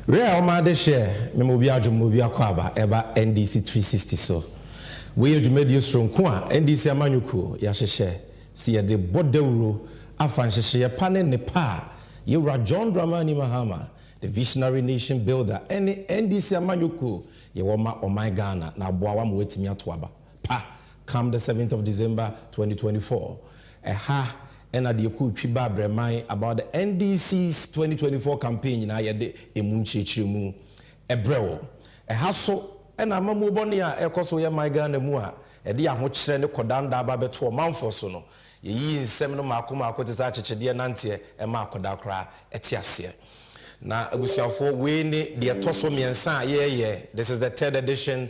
Where am I this share? Memobia Jumobia Kwaba, Eba NDC 360 so. We are made you strong kwa NDC Amanyuku, Yashe, see the Bodeuro, Afanshire Pane Nepa, you are John Dramani Mahama, the visionary nation builder, any NDC Amanyuku, Yawama or my Ghana, now Boawam with me at Waba. Pa, come the 7th of December 2024. Ha. And at the Okuchiba Bremai about the NDC's 2024 campaign na yede emunchichirimu ebrewo haso na mamubonia ekoso ye my Ghana mu a ede ahokyere ne kodanda aba beto manfo so no yi nsem no makoma akotisa achechede nante e ma akoda kra etiase na abusuafo we ne de toso miensa ye this is the 3rd edition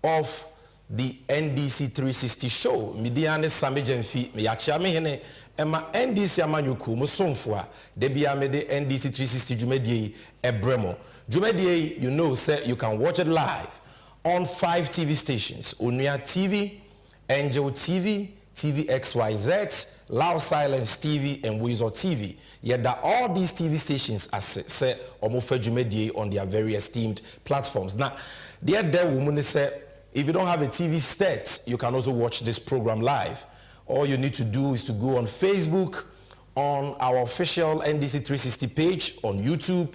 of the NDC 360 show media ne Sammy Gyamfi me yachia me hene Emma NDC Amanyuku musomfua debia me de NDC 360 jumedie ebremo jumedie you know say you can watch it live on 5 TV stations Onuya TV, Angel TV, TV XYZ, Loud Silence TV and Weasel TV. Yet that all these TV stations are say omofe jumedie on their very esteemed platforms. Now there woman say if you don't have a TV set you can also watch this program live. All you need to do is to go on Facebook, on our official NDC 360 page, on YouTube,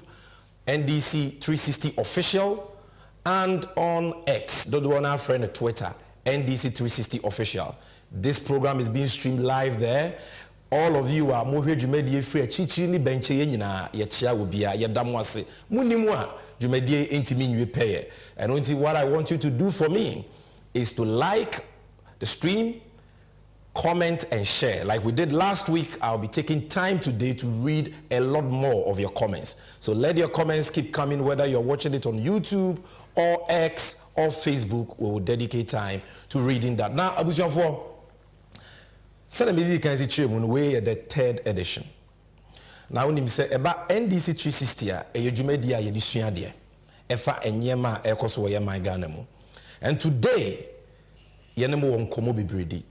NDC 360 official, and on X, the one our friend at Twitter, NDC 360 official. This program is being streamed live there. All of you are more jumedie free chichini benche yenina yechia ubia yadamwase munimwa jumedie intimi nyepeye. And what I want you to do for me is to like the stream, comment and share. Like we did last week, I'll be taking time today to read a lot more of your comments. So let your comments keep coming, whether you're watching it on YouTube or X or Facebook. We will dedicate time to reading that. Now, Abusiafo, send me the the 3rd edition. Now, when you say about NDC 360, a jumedia yedisuadia, efa enyema ekoso ye my Ghana. And today, yenemo on komo bibridi.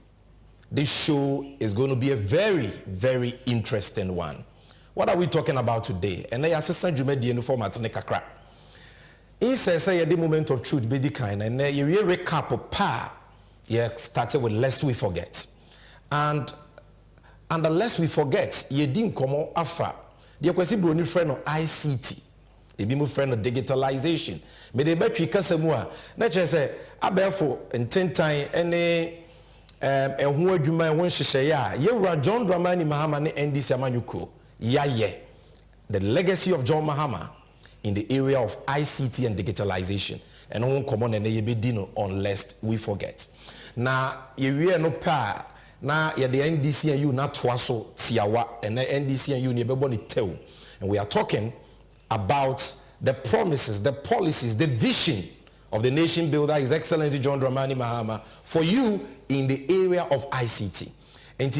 This show is going to be a very, very interesting one. What are we talking about today? And I assistant Jumedi in format Nekakra. He says, say, the moment of truth be the kind, and you recap of pa. You started with lest we forget. And the lest we forget, you didn't come on afra. The question brony friend of ICT. They be my friend of digitalization. May they bet you casemua. Not just say, I therefore in 10 times any. And who do my one share? You were John Dramani Mahama NDC Amanyuku. The legacy of John Mahama in the area of ICT and digitalization. And won't come on and be dino unless we forget. Now, you no pa. Now, the NDC and you not twaso tiawa and the NDC and you never tell. And we are talking about the promises, the policies, the vision of the nation builder, His Excellency John Dramani Mahama, for you in the area of ICT. And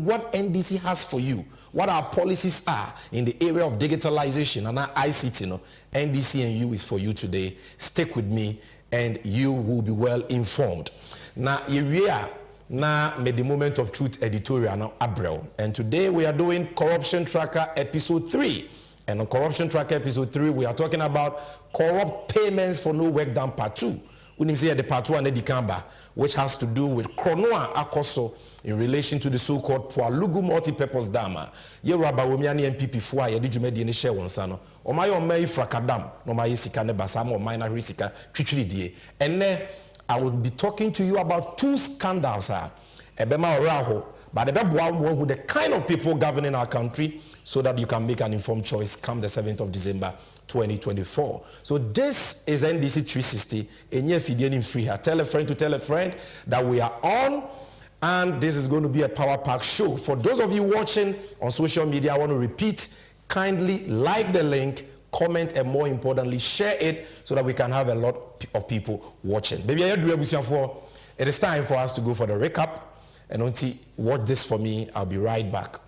what NDC has for you, what our policies are in the area of digitalization and ICT. NDC and you is for you today. Stick with me and you will be well informed. Now, here now made the moment of truth editorial now Abrel. And today we are doing Corruption Tracker episode 3. And on Corruption Tracker episode 3, we are talking about corrupt payments for no work done part 2. We need to see the part 2 and the Kamba, which has to do with Kronoa Akoso in relation to the so-called Pualugu multi-purpose dam. Ye raba womiani MPP fwa ye di jumedi ni share wonsano. O mayo mei frakadam no mayi sika ne basamo o mayi na risika chichiri die. And then I will be talking to you about 2 scandals. Ebema oraho, but the kind of people governing our country, so that you can make an informed choice come the 7th of December 2024. So this is NDC 360. Free here. Tell a friend to tell a friend that we are on, and this is going to be a power pack show. For those of you watching on social media, I want to repeat, kindly like the link, comment, and more importantly, share it so that we can have a lot of people watching. Baby, it is time for us to go for the recap. And until watch this for me, I'll be right back.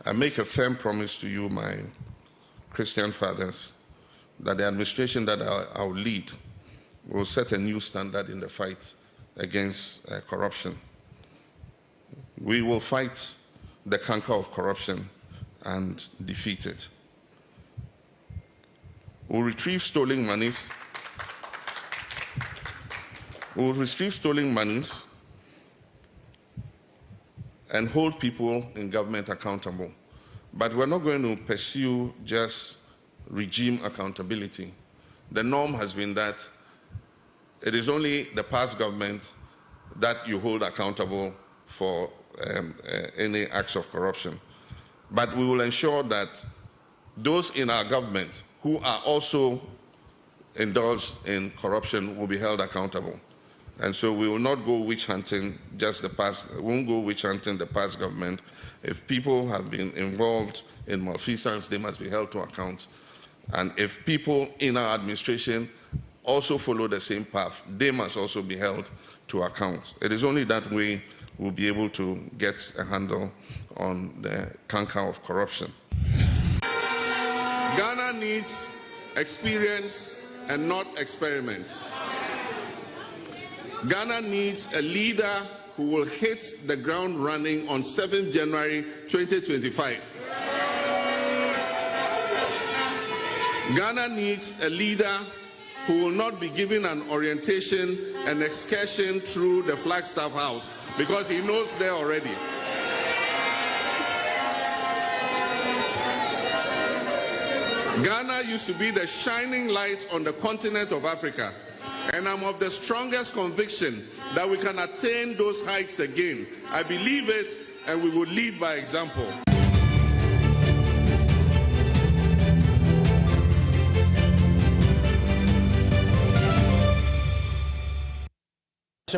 I make a firm promise to you, my Christian fathers, that the administration that I will lead will set a new standard in the fight against corruption. We will fight the canker of corruption and defeat it. We'll retrieve stolen monies. We'll retrieve stolen monies and hold people in government accountable. But we're not going to pursue just regime accountability. The norm has been that it is only the past government that you hold accountable for any acts of corruption. But we will ensure that those in our government who are also indulged in corruption will be held accountable. And so we will not go witch hunting just the past, we won't go witch hunting the past government. If people have been involved in malfeasance, they must be held to account. And if people in our administration also follow the same path, they must also be held to account. It is only that way we'll be able to get a handle on the canker of corruption. Ghana needs experience and not experiments. Ghana needs a leader who will hit the ground running on 7th January 2025. Ghana needs a leader who will not be given an orientation and excursion through the Flagstaff House because he knows there already. Ghana used to be the shining light on the continent of Africa, and I'm of the strongest conviction that we can attain those heights again. I believe it, and we will lead by example.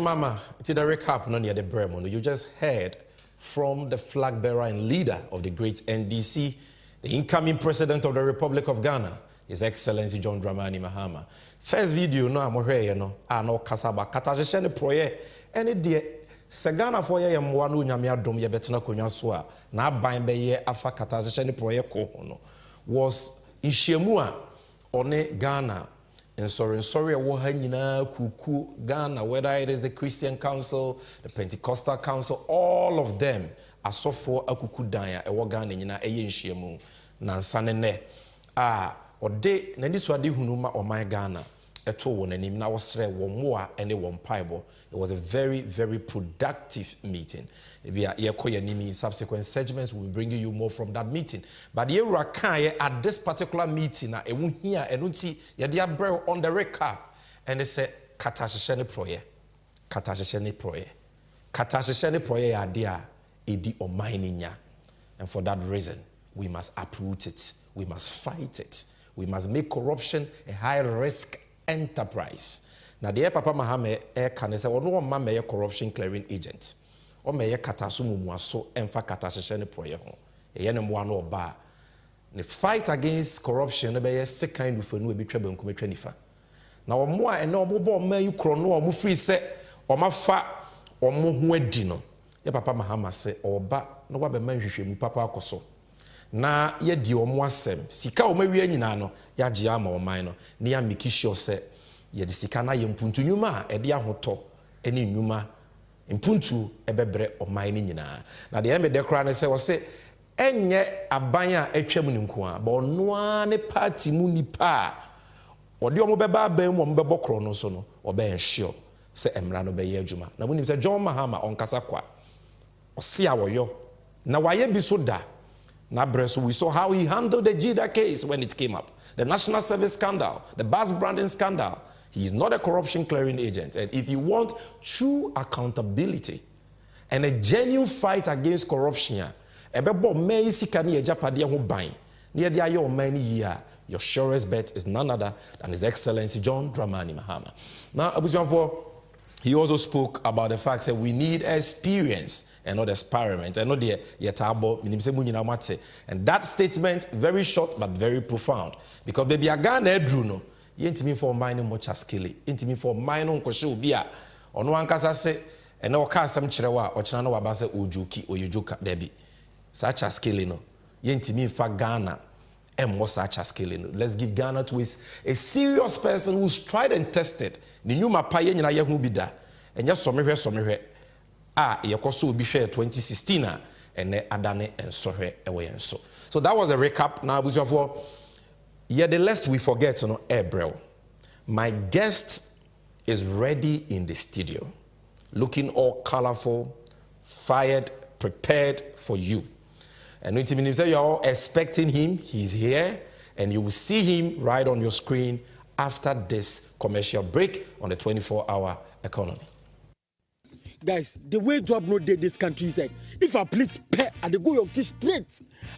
Mama, to the recap, near the Bremen, you just heard from the flag bearer and leader of the great NDC, the incoming president of the Republic of Ghana, His Excellency John Dramani Mahama. First video, no, I'm here, you know, I know Kasaba, Katajashene Proye, and it dear, Sagana for ye, Mwanu Yamia Dom Yabetana Kunyaswa, na Bimbe Afa Katajashene Proye Kohono, was in Shemua, One Ghana. And sorry, Kuku, Ghana, whether it is the Christian Council, the Pentecostal Council, all of them are so for a kuku daya, a wagana, a yenshemu, Nansanene. Ode, Nandiswadi Hunuma or my Ghana, a two and him now was one more and a one pieball. It was a very, very productive meeting. In subsequent segments, we will bring you more from that meeting. But at this particular meeting, I won't hear and see on the recap. And they say, Katashene Proye, Katashene Proye, Katashene Proye idea, Edi or mining. And for that reason, we must uproot it, we must fight it, we must make corruption a high risk enterprise. Now, the Papa Mahame can say, no one may corruption clearing agents. Or may katasumu muaso emfa katashene proye ho. Eyene mo no ba. The fight against corruption be second of no be twebe nkumetwa nifa. Na omo a ene omo bo ma yukro no omo free se omo fa omo ho adi no. Ye Papa Mahama se oba no wa be ma hwehwemu papa akoso. Na ye di omo asem. Sika omo wi anyina no ya gye ama oman no. Ne ya make sure se ye di sika na ye mpuntu nyuma e de ahoto ene nyuma impuntu ebebre omaini nyina na de eme de kra ne se wo se enye aban a atwam ne nko a ba ono ne party mu nipa ode omo beba aban mu omo bebokro no so no obe ensure se emra no be ye adwuma na munim se John Mahama onkasa kwa ose a woyo na waye bi so da na breso we saw how he handled the Jida case when it came up, the national service scandal, the bus branding scandal. He is not a corruption clearing agent. And if you want true accountability and a genuine fight against corruption, your surest bet is none other than His Excellency John Dramani Mahama. Now, he also spoke about the fact that we need experience and not experiment. And that statement, very short but very profound. Because baby, I got no. Yentimi for mine much askili. Yentimi for mine on kosho bia. Ono ankasa se ene oka asem kirewa ochina no wabase ojuki oyojuka debi. Such askili no. Yentimi fa Ghana and more such a scaling. Let's give Ghana to a serious person who's tried and tested. The new Mapaye Nina Yahubida, and just some here. Yakoso will be shared 2016, and then Adane and Sohe away and so. So that was a recap. Now, the less we forget, April. My guest is ready in the studio, looking all colorful, fired, prepared for you. And when you say you're all expecting him, he's here, and you will see him right on your screen after this commercial break on the 24-hour economy. Guys, the way job no day this country said, if I plead pay and they go your kids straight,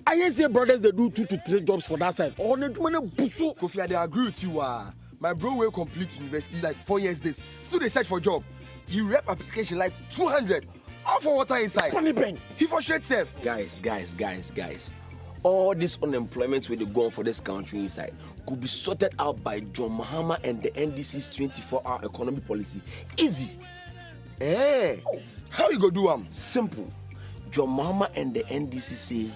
I hear say brothers they do 2 to 3 jobs for that side. Oh, they do Kofi, I agree with you. My bro will complete university like 4 years this. Still they search for job. He rep application like 200. All for water inside. He for straight safe. Guys. All this unemployment where they go on for this country inside could be sorted out by John Mahama and the NDC's 24-hour economy policy. Easy. How you go do Simple. John Mahama and the NDC say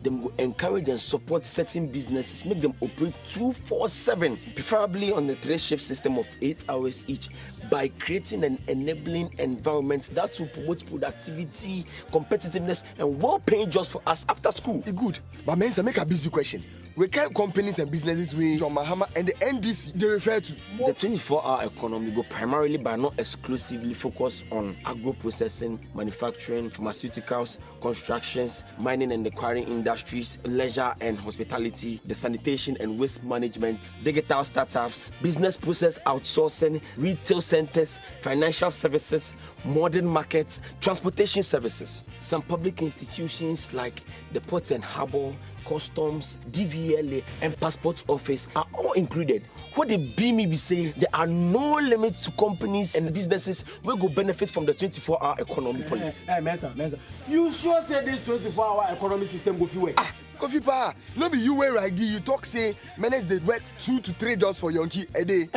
them go encourage and support certain businesses, make them operate 24/7, preferably on the 3-shift system of 8 hours each, by creating an enabling environment that will promote productivity, competitiveness, and well-paying jobs for us after school. Good. But men, make a busy question. We can companies and businesses with John Mahama and the NDC they refer to. The 24-hour economy go primarily but not exclusively focus on agro-processing, manufacturing, pharmaceuticals, constructions, mining and the quarrying industries, leisure and hospitality, the sanitation and waste management, digital startups, business process outsourcing, retail centers, financial services, modern markets, transportation services. Some public institutions like the Port and Harbour, Customs, DVLA, and Passport Office are all included. What the BME be saying, there are no limits to companies and businesses will go benefit from the 24-hour economy policy. Mensa. You sure say this 24-hour economy system go fit? Kofi pa, no be you where ID. You talk say menace they work 2 to 3 jobs for Yonki a day.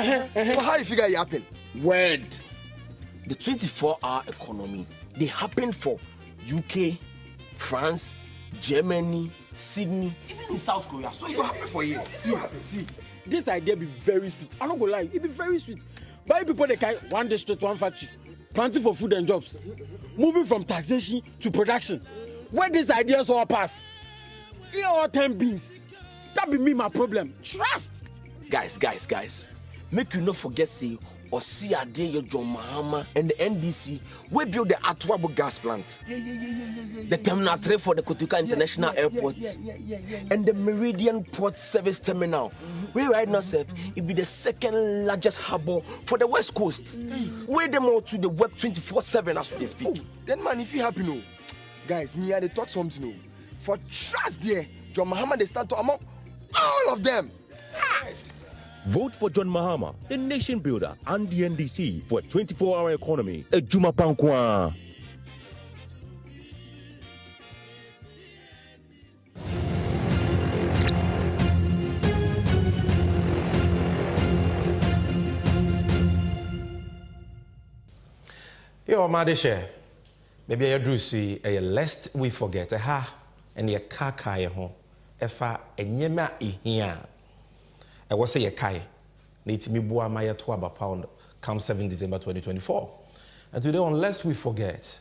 So how you figure it happen? Word. The 24-hour economy, they happen for UK, France, Germany, Sydney, even in South Korea. So it will happen for you. See, this idea be very sweet. I'm not gonna lie, it be very sweet. But people they carry one district, one factory, planting for food and jobs, moving from taxation to production. Where these ideas all pass, here all 10 beans. That be me my problem. Trust. Guys. Make you not forget say Osi Adeyo John Mahama and the NDC we build the Atuabo gas plant. The Terminal 3 for the Kotuka International Airport. And the Meridian Port Service Terminal. We right now say it be the second largest harbor for the West Coast. Where them all to the web 24/7 as we speak. Then man, if you happy no, guys, me and they talk something no. For trust there, John Mahama they stand to among all of them. Vote for John Mahama, the nation builder, and the NDC for a 24-hour economy. Ejuma Pankwa. Yo, Madeshe, maybe I do see a lest we forget a and a kaka ho, efa enyema ihia. I was say a kai, Natimi Bua Maya Tuaba Pound, come 7 December 2024. And today, unless we forget,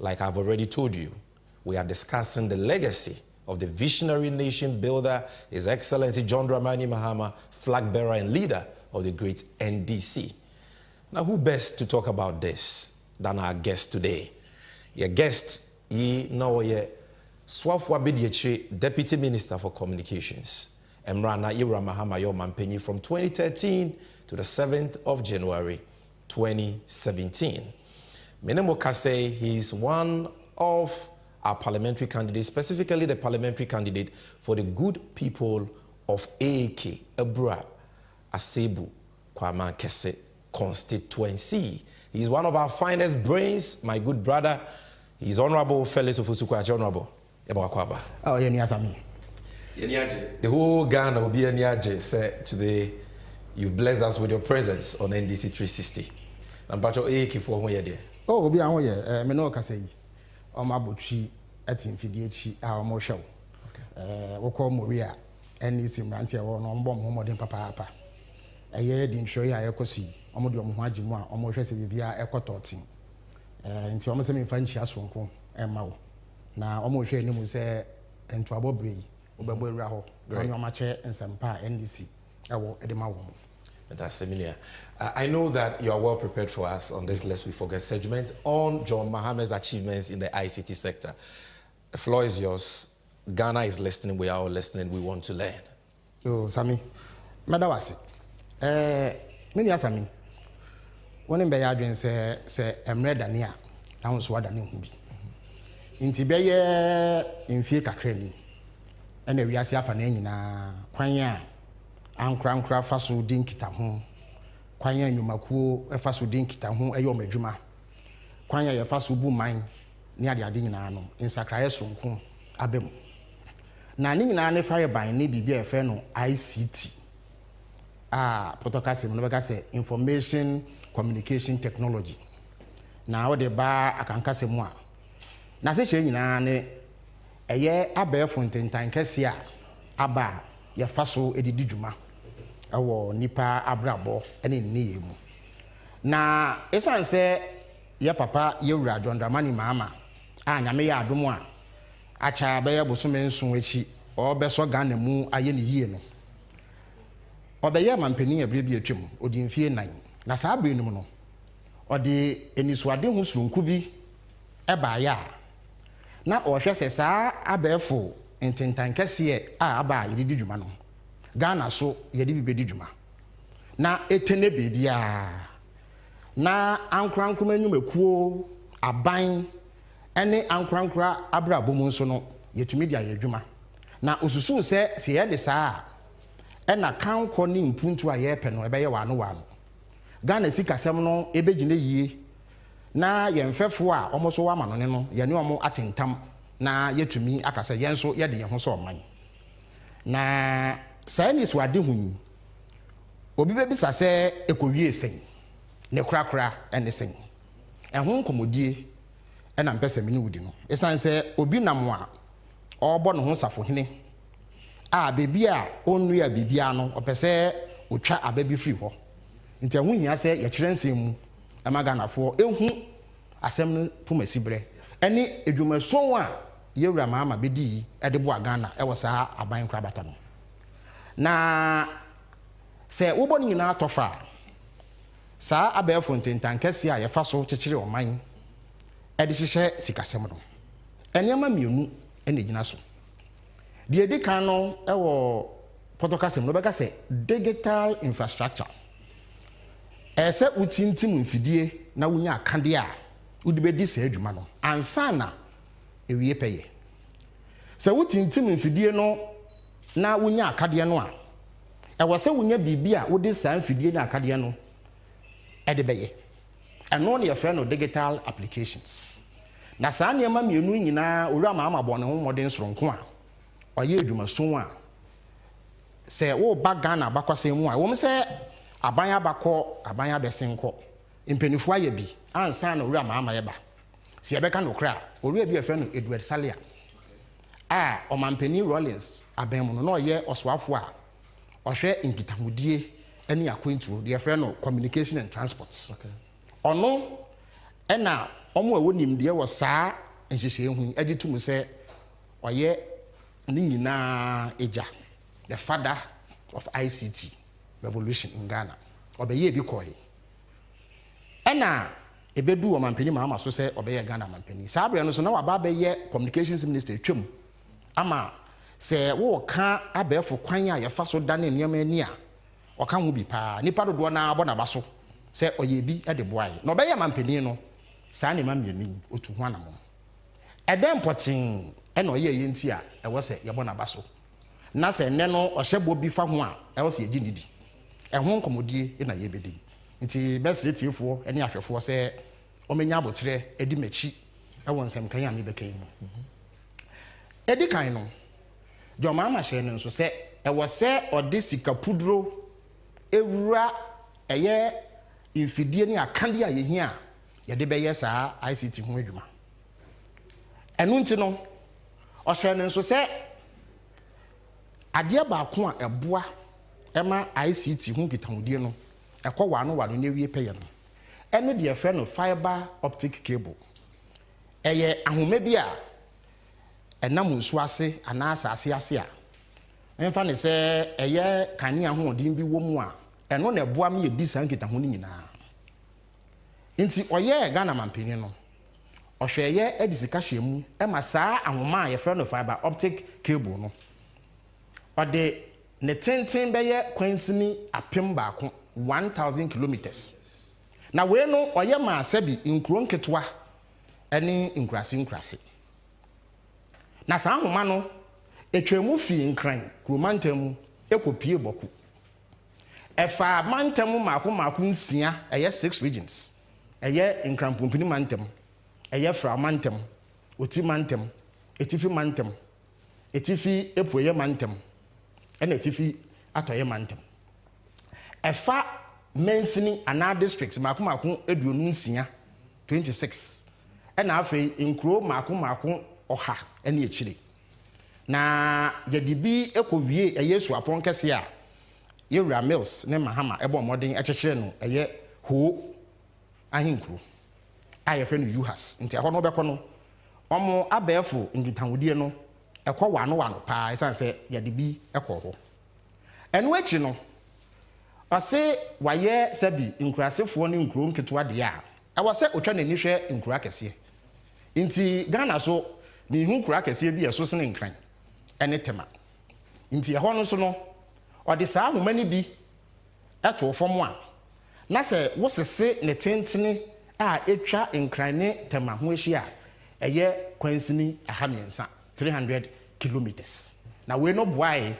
like I've already told you, we are discussing the legacy of the visionary nation builder, His Excellency John Dramani Mahama, flag bearer and leader of the great NDC. Now, who best to talk about this than our guest today? Your guest, ye know ye Swafwa Bidieche, Deputy Minister for Communications. Emrana Ira Mahama yo Mampenyi from 2013 to the 7th of January 2017. Menemo Kase, he's one of our parliamentary candidates, specifically the parliamentary candidate for the good people of Eke, Abra, Asebu, Kwaman Kese constituency. He's one of our finest brains, my good brother. He's Honorable Felix Ofosu-Kwakye. Honorable. Oh, yeah, the whole Ghana will be a Niaje said today you've blessed us with your presence on NDC 360. And Bacho Eke for 1 year there. Oh, be on here. Me no kase. O ma botchi atin fidiechi a mo show. Okay. We call Moria. NDC mranti e wo no mbom ho modern papa eye di nsho ya ekosi omo de omo ho agimu a omo hwese bibia ekototin nti omo se me fa nchia sonko ema wo na omo hwe ni mu se ento abobre obegbo ewura ho onye omo che nsempa NDC ewo edema wo. That's similar. I know that you are well prepared for us on this Lest We Forget segment on John Mahama's achievements in the ICT sector. The floor is yours. Ghana is listening. We are all listening. We want to learn. Oh, Sammy. Madawasi. Many Sammy. One in Bayadrin say, Emre Dania. Now, so what I know. In Tibet, in Fika Crane. And we are Siafanin Quanya. Ankra faso din kita ho kwanya nyumakuo faso din kita ho eyo madwuma kwanya ye faso bu man ne ade nyina no insakraye sonko abem na ne nyina ne fire ban ne bibia efe no ICT protocol sim no beka say information communication technology na o de ba akanka semu a na se hye nyina ne eye abefo ntentan kese a aba ye faso edidi dwuma awo nipa abrabo ene ne yemu na esanse ye papa ye wura John Dramani Mahama nyame ya adom a acha be ye bosome nso echi obeso Ghana mu aye ne yie no obeye mampani abre bi atwem odi mfie nan na saa abre no no ode enisuade hu surunku bi eba ya na ohwe se saa abefo ntentan kese aba yedi dwuma no Ghana so yedi bi bedi dwuma na etene bebia na ankrankoma nyumekuo aban ene ankrankra abrabo mu nso no yetumi dia yedwuma na osusu se ye de saa ena kanko ni mpuntu a ye pe no ebe ye wano Ghana sikasem no ebegine yie na yemfefo a omoso wa manone no ye ne omo atentam na yetumi akasa yenso ye de ye ho so oman na sayni so ade hu obi bebisa se ekowie sen ne krakra ene sen ehun komodie ena mpese mini wudi no esanse obi namwa obo no ho safo hene bebi a onu ya bibia no opese otwa ababi free ho nti ehun hia se ye kyerensem mu amaganafo ehu asem no pumasibre ene edwumason a yewura Mahama bedi edebo Ghana ewo saa aban krabata no na se wo boni nyina atofa saa abefo ntentan kese a ye fa so kyekere oman ede hyehyɛ sikasɛm no enema mienu ene gyina so de edikan no ɛwɔ protocol no bɛka sɛ digital infrastructure ɛsɛ utintim mfidie na wonya akade a wode bedi sɛ adwuma no ansa na ewie pɛyɛ sɛ utintim mfidie no na wonya akade no a ɛwɔ sɛ wonya bibia wode saa mfidie na akade no ɛde bɛyɛ ɛno ne yɛfrɛ no digital applications na saa nneɛma mienu nyinaa owura Mahama bɔ ne ho mmɔden soronko a ɔyɛ adwumason a sɛ wo ba Ghana bakɔsɛn mu a wɔm sɛ aban abakɔ aban abɛsenkɔ mpanifo ayɛ bi ansa na owura Mahama yɛba sɛ yɛbɛka no kra owura bi yɛfrɛ no Edward Salia ɔmampani Rollins aban mu no na ɔyɛ ɔsoafo a ɔhwɛ nkitahodie ne akwantuo de yɛfrɛ no communication and transport ɔno ɛna ɔmo a wonim de wɔ saa nhyehyɛ hu ade tum sɛ ɔyɛ ne nyinaa eja the father of ICT revolution in Ghana ɔbɛyɛ bi kɔɛ ɛna ebedu ɔmampani Mahama so sɛ ɔbɛyɛ Ghana mampani saa bere no so na waba bɛyɛ communications minister twam ama sɛ wo ka abɛfo kwan a yɛfa so dane nneɛma ani a ɔka ho bi paa nipa dodoɔ na abɔ naba so sɛ ɔyɛ bi de boae na ɔbɛyɛ mampani no saa ne ma mienu otu ho anamo ɛdɛn pɔten ɛna ɔyɛ yɛ nti a ɛwɔ sɛ yɛbɔ naba so na sɛ nnɛ no ɔhyɛ bɔ bi fa ho a ɛwɔ sɛ yɛgye nidi ɛho nkɔmɔdie na yɛbɛdi nti bɛsere tiefoɔ ne ahwɛfoɔ sɛ ɔmenya abotrɛ edi makyi ɛwɔ nsɛm kan a mebɛkan mu edi kan no John Mahama hyɛ no nso sɛ ɛwɔ sɛ ɔde sika puduro ewura ɛyɛ mfidie ne akande a yɛhia yɛde bɛyɛ saa ICT ho adwuma ɛno nti no ɔhyɛ no nso sɛ adeɛ baako a ɛboa ɛma ICT ho nkitahodie no ɛkɔ wano ne wie pɛyɛ no ɛne deɛ fɛ no fiber optic cable ɛyɛ ahoma bi a ɛnam nsuo ase anaa asase ase a ɛmfa ne sɛ ɛyɛ kanea hoɔden bi wɔ mu a ɛno na ɛboa me yɛdi saa nkitaho no nyinaa nti ɔyɛ Ghana mampanin no ɔhwɛ ɛyɛ adi sika hyɛ mu ɛma saa ahoma a yɛfrɛ no fiber optic cable no ɔde ne tenten bɛyɛ kwansini apem baako 1000 kilometers na wei no ɔyɛ maa sɛbi nkuro nketewa ɛne nkurase na saa ahoma no etwemu fi nkran kuromantam mu ekopie boku ɛfa mantam maako nsia ɛyɛ 6 regions ɛyɛ nkran pompini mantam ɛyɛ fra mantam oti mantam etifi mantam etifi epoye mantam ɛna etifi atoye mantam ɛfa mensini ana districts maako eduonu nsia 26 ɛna afei nkuro maako ɔha ɛne ekyire na yɛde bi ekowie ɛyɛ suapɔn kɛse a yɛwura mills ne mahama ɛbɔ mmɔden ɛkyekyere no ɛyɛ ho ahenkuro a yɛfrɛ no yuhas nti ɛhɔ no bɛkɔ no ɔmo abɛɛfo nkitahodie no ɛkɔ wano paa ɛsan sɛ yɛde bi ɛkɔ hɔ ɛno akyi no ɔse wayɛ sɛbi nkurasefoɔ ne nkuro nketewa deɛ a ɛwɔ sɛ otwa n'ani hwɛ nkura kɛseɛ nti Ghana so ne hu nkura kɛseɛ bi ɛso sene nkran ɛne tema nti ɛhɔ no so no ɔde saa ahoma ni bi ɛto fam a na sɛ wosese ne tentene a etwa nkran ne tema ho ahyia ɛyɛ kwansini ahamiensa 300 kilometers na we no boae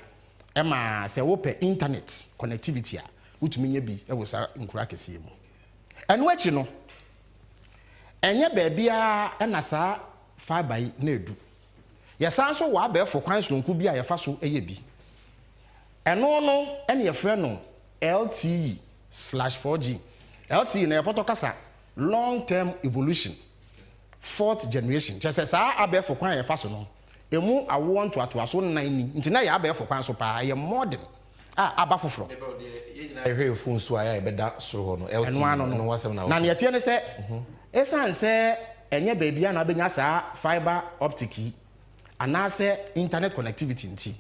ɛma sɛ wopɛ internet connectivity a wotumi nya bi ɛwɔ saa nkura kɛseɛ mu ɛno akyi no ɛnyɛ baabia ɛna saa fiber yi na edu yɛsan so wɔ abɛɛfo kwan sononko bi a yɛfa so ɛyɛ bi ɛno no ɛne yɛfrɛ no LTE/4G LTE na yɛpɔtɔ kasa long term evolution 4th generation kyerɛ sɛ saa abɛɛfo kwan a yɛfa so no emu awoɔ ntoatoaso 9 ni nti na yɛ abɛɛfo kwan so paa yɛ modern a aba foforɔ ɛhwɛ phone so a yɛbɛda soro hɔ no LTE no wasɛm na na yɛtie ne sɛ ɛsan sɛ ɛnyɛ baabia na abɛnya saa fiber optic yi anaasɛ internet connectivity nti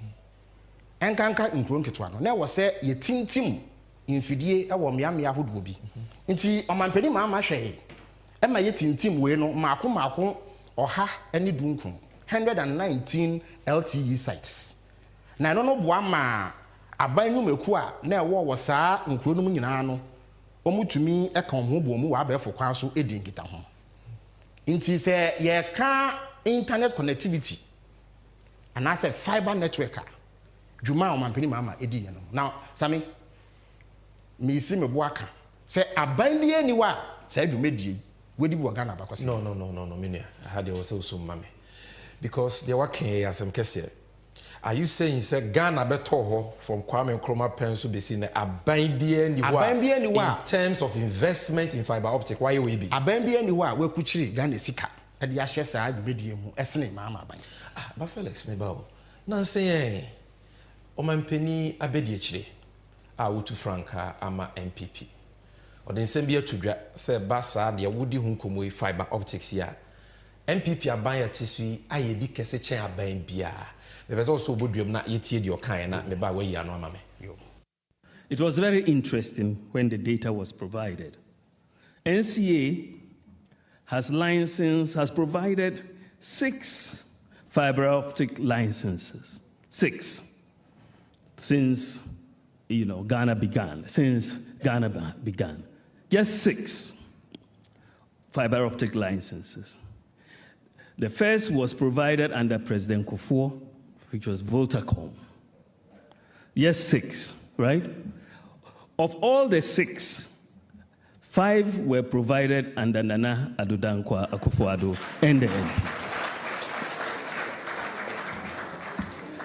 ɛnkanka nkuro nketewa no na ɛwɔ sɛ yɛtintim mfidie ɛwɔ mmeammea ahodoɔ bi nti ɔmampani maama hwɛ ɛma yɛtintim wei no maako ɔha ɛne dunkun 119 LTE sites na ɛno no boa ma aban nwumaku a na ɛwɔ wɔ saa nkuro no mu nyinaa no ɔmutumi ɛka ɔmo bɔ mu wɔ abɛɛfo kwan so edi nkita ho nti sɛ yɛka internet connectivity anaasɛ fiber network a dwuma a ɔmampani maama edi yɛ no now Sammy misi me bo aka sɛ aban bi ani wa sɛ dwumadie wedi bi wɔ Ghana bakɔsɛ no minia ha de wɔsɛ so mame because they work in asem kɛseɛ are you saying say Ghana beto ho from Kwame Nkrumah pen so be seen aban bi ani wa in terms of investment in fiber optic why we be aban bi ani wa we kuchiri Ghana sika e de ahye saa dwumadie mu esene maama aban ba Felix me ba o na say o mampani abedi akire a wotu franka ama MPP o de nsem bi atudwa say ba saa de wodi hu nkomo fiber optics ya MPP aban ya tisui aye bi kese chen aban bia because also boduam na yetie de okan na me ba wayi ano ama me. It was very interesting when the data was provided. NCA has provided 6 fiber optic licenses. 6 since Ghana began. Just 6 fiber optic licenses. The first was provided under President Kufuor, which was Voltacom. Yes, 6, right? Of all the 6, 5 were provided under Nana Addo Dankwa Akufo-Addo and the MP.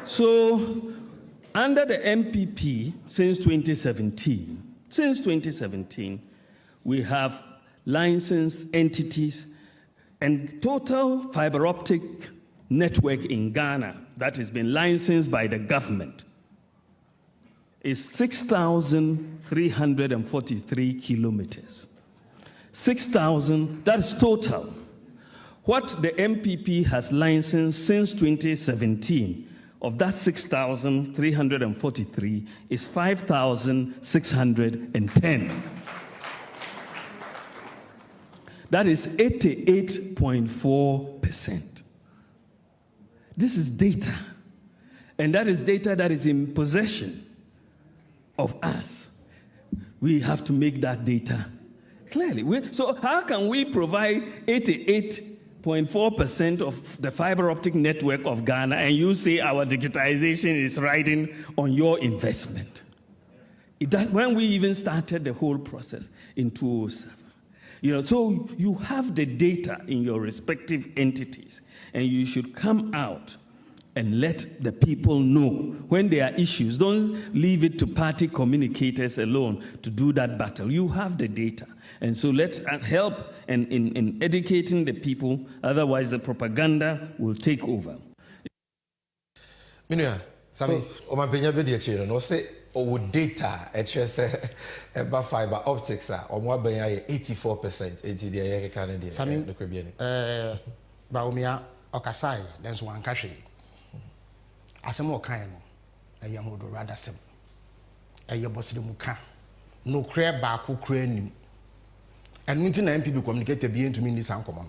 So, under the MPP, since 2017, we have licensed entities and total fiber optic network in Ghana that has been licensed by the government is 6,343 kilometers. 6,000, that's total. What the MPP has licensed since 2017, of that 6,343 is 5,610. That is 88.4%. This is data. And that is data that is in possession of us. We have to make that data clearly. So how can we provide 88.4% of the fiber optic network of Ghana and you say our digitization is riding on your investment? When we even started the whole process in 2007. So you have the data in your respective entities, and you should come out and let the people know when there are issues. Don't leave it to party communicators alone to do that battle. You have the data. And so let's help in educating the people, otherwise the propaganda will take over. Sammy, or data about fiber optics or more than 84% into the American Canadian. Sammy, Baumia Okasai, there's one country. As a more kind, a young would rather sim. A yabos de muka. No crab back who crane. And winter and people communicate to be into me this uncommon.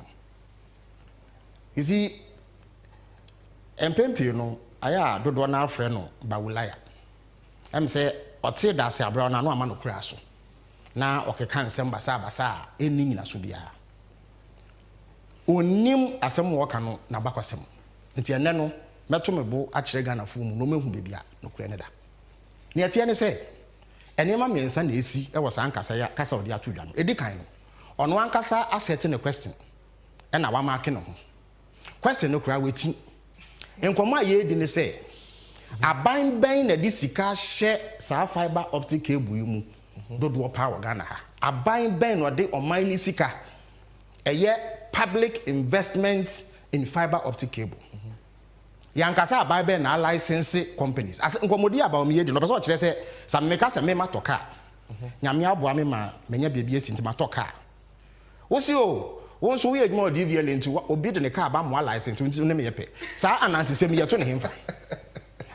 You see, and Pempino, I don't want our friend Bawulaya. I'm say, or say that's a brown and no man of crasso. Now, okay, can't send Basa, any in a subia. Unim as some workano, Nabacosem. It's a nano. Metromebo actually Ghana fum no me hu bebia no Canada. Near Tiana say, and Emma means an AC, I was Ankasa Casa of the Atudan. Edikan. On one Casa, asserting a question, and I want marking on. Question no cry waiting. And come my ye didn't say, a bind bang a disika share sa fiber optic cable you do power Ghana. A bind bang or day on my nisika. A year public investment in fiber optic cable. Yankasa Bible na license companies. As nkomodi about me, no person kire say some make us a mema toka. Nyame aboa me ma menya bebie sintima toka. Wo si o, won so we adwuma DVL nti obi de ne ka ba mo license nti ne me yepe. Sa anansi se me yeto ne hemfa.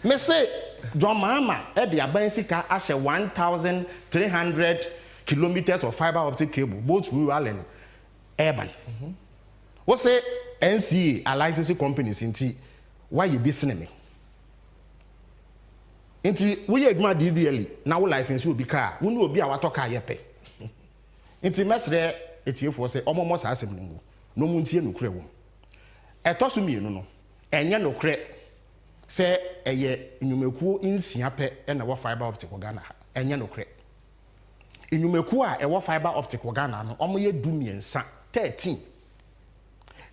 Me say John Mahama e de aban sika ashe 1,300 kilometers of fiber optic cable both rural and urban. Wo say NCA a licensing companies nti why you be me? Inti we adwuma DVL na wo license you be car wo no obi a wato car yepe. Inti mesre etiefo se omomo sa asem ningu no mu ntie no kure wo. Etoso mienu no enye no kure se eye nyumekuo nsia pe na wo fiber optic Ghana ha enye no kure. Nyumekuo a e wo fiber optic Ghana no omo ye 12 13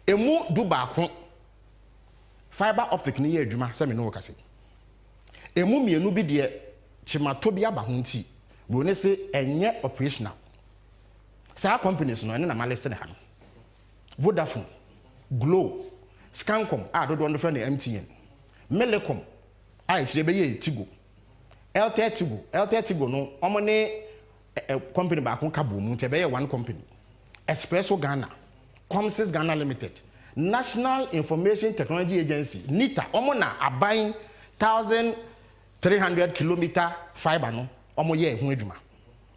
emu du baako fiber optic ni ye adwuma se me no wakase emu mienu bi de chimato bi aba ho nti wo ne se enye operational sa companies no ene na malese ne ha no Vodafone, Glo, Scancom a do do friend MTN, Melecom a chire be ye Tigo, LTE Tigo no omo ne company ba kon kabo mu te be ye one company, Espresso Ghana, Comsys Ghana Limited, National Information Technology Agency, NITA, omo na aban 1,300 kilometer fiber no, omo ye hu adwuma.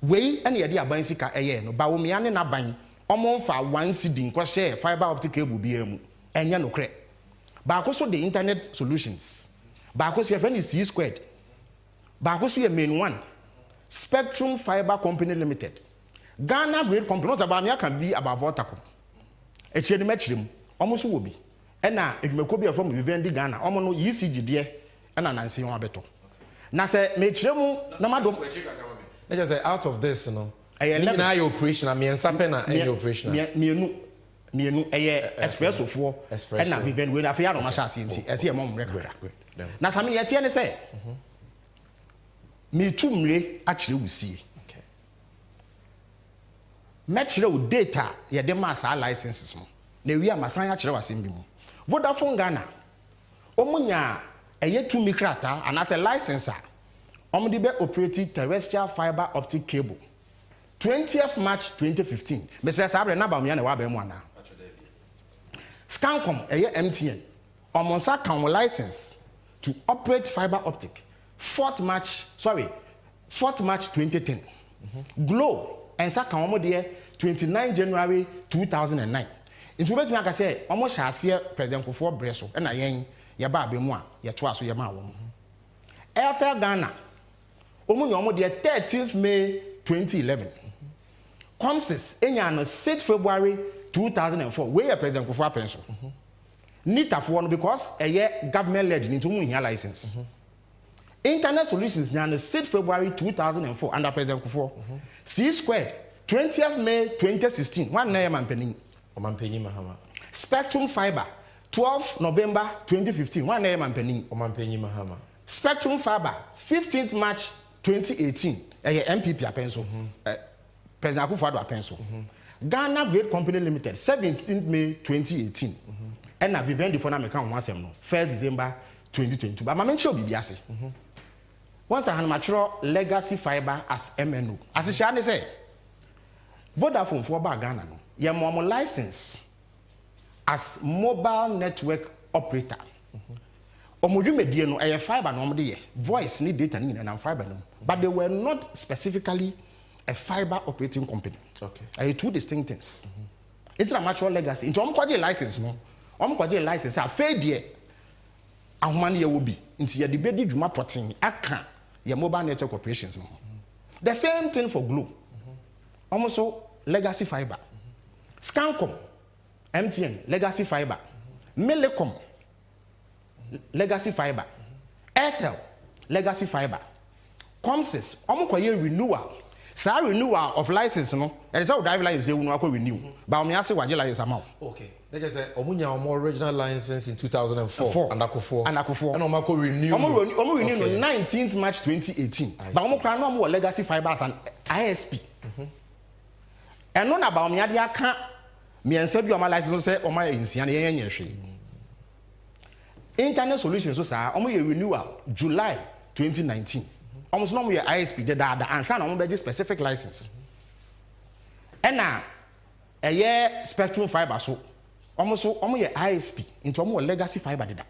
Wei ene ye de aban sika eye no, ba wo me ane na ban, omo fa one cedi nko share fiber optic cable bi emu. Enye no kre. Ba ko so the internet solutions. Ba ko so ye C squared. Ba ko so ye main one. Spectrum Fiber Company Limited. Ghana great company no about me can be about Vodacom. E chie ni mechirem. Omo so wo bi. Na edwumako bi from Vivendi Ghana. Omo no ECG de na nansi won abeto. Na se mechirem na madom. Let's just say out of this, you know. Now your operation, I mean, something your operation. Mienu espresso for na Vivendi we na fe ya no masha asenti. Ese e mom record. Na sami ye tie ne say. Me tumre akire wusie. Okay. Metchire wo data ye de ma sa licenses no. Na wi amasan akire wasem bi mu. Vodafone Ghana. Omunya eye 2 mikrata anase license Omdibe operated terrestrial fiber optic cable. 20th March 2015. Mr. Sabre na ba me na wa ba mu ana. Scancom MTN. Omonsa can license to operate fiber optic. 4th March 2010. Glow and sa kan omo de 29 January 2009. Into betumi aka say omo hyase President Kufuor Breso e na yen ye ba ba mu a ye to aso ye ma wo. Airtel Ghana omo nye omo de 13th May 2011. Comsys enya no 6th February 2004 where President Kufuor penso. Nita for because a year government led into a license. Internet Solutions on the 6th February 2004 under President Kufuor. C Squared 20th May 2016 one name and penny. Mahama. Spectrum Fiber 12th November 2015 one name and penny. Mahama. Spectrum Fiber 15th March 2018 a MPP a pencil. President Kufuor a pencil. Ghana Great Company Limited 17th May 2018. And na Vivendi for na me kan ho asem no 1st December 2022 but ma menche obi ase once I had mature legacy fiber as MNO as it shall say Vodafone for ba Ghana no ye mo license as mobile network operator omodwumedie no e fiber no omde ye voice ni data ni na fiber no but they were not specifically a fiber operating company. Okay, two distinct things. It's a mature legacy into omkwaje license no omkwaje license a failure ahomane ye wo bi nti ye de bedi dwuma potin aka ye mobile network operations no. The same thing for Glo. Also legacy fiber. Scancom MTN legacy fiber. Melecom legacy fiber. Airtel legacy fiber. Comsys omkwaye renewal. Sa renewal of license no there is how drive license you no akọ renew but me ase waje license amount. Okay, let's just say omunya omo original license in 2004 and Akufo and omo renew omo renew no 19th March 2018 but omo kra no omo legacy fibers and ISP eno na ba omo ade aka me ensa bi omo license say omo insia na yenye hwe Internet Solutions so sa omo ye renewal July 2019 almost no more ISP the answer na be specific license. And now a year Spectrum Fiber so almost ISP into more legacy fiber dida.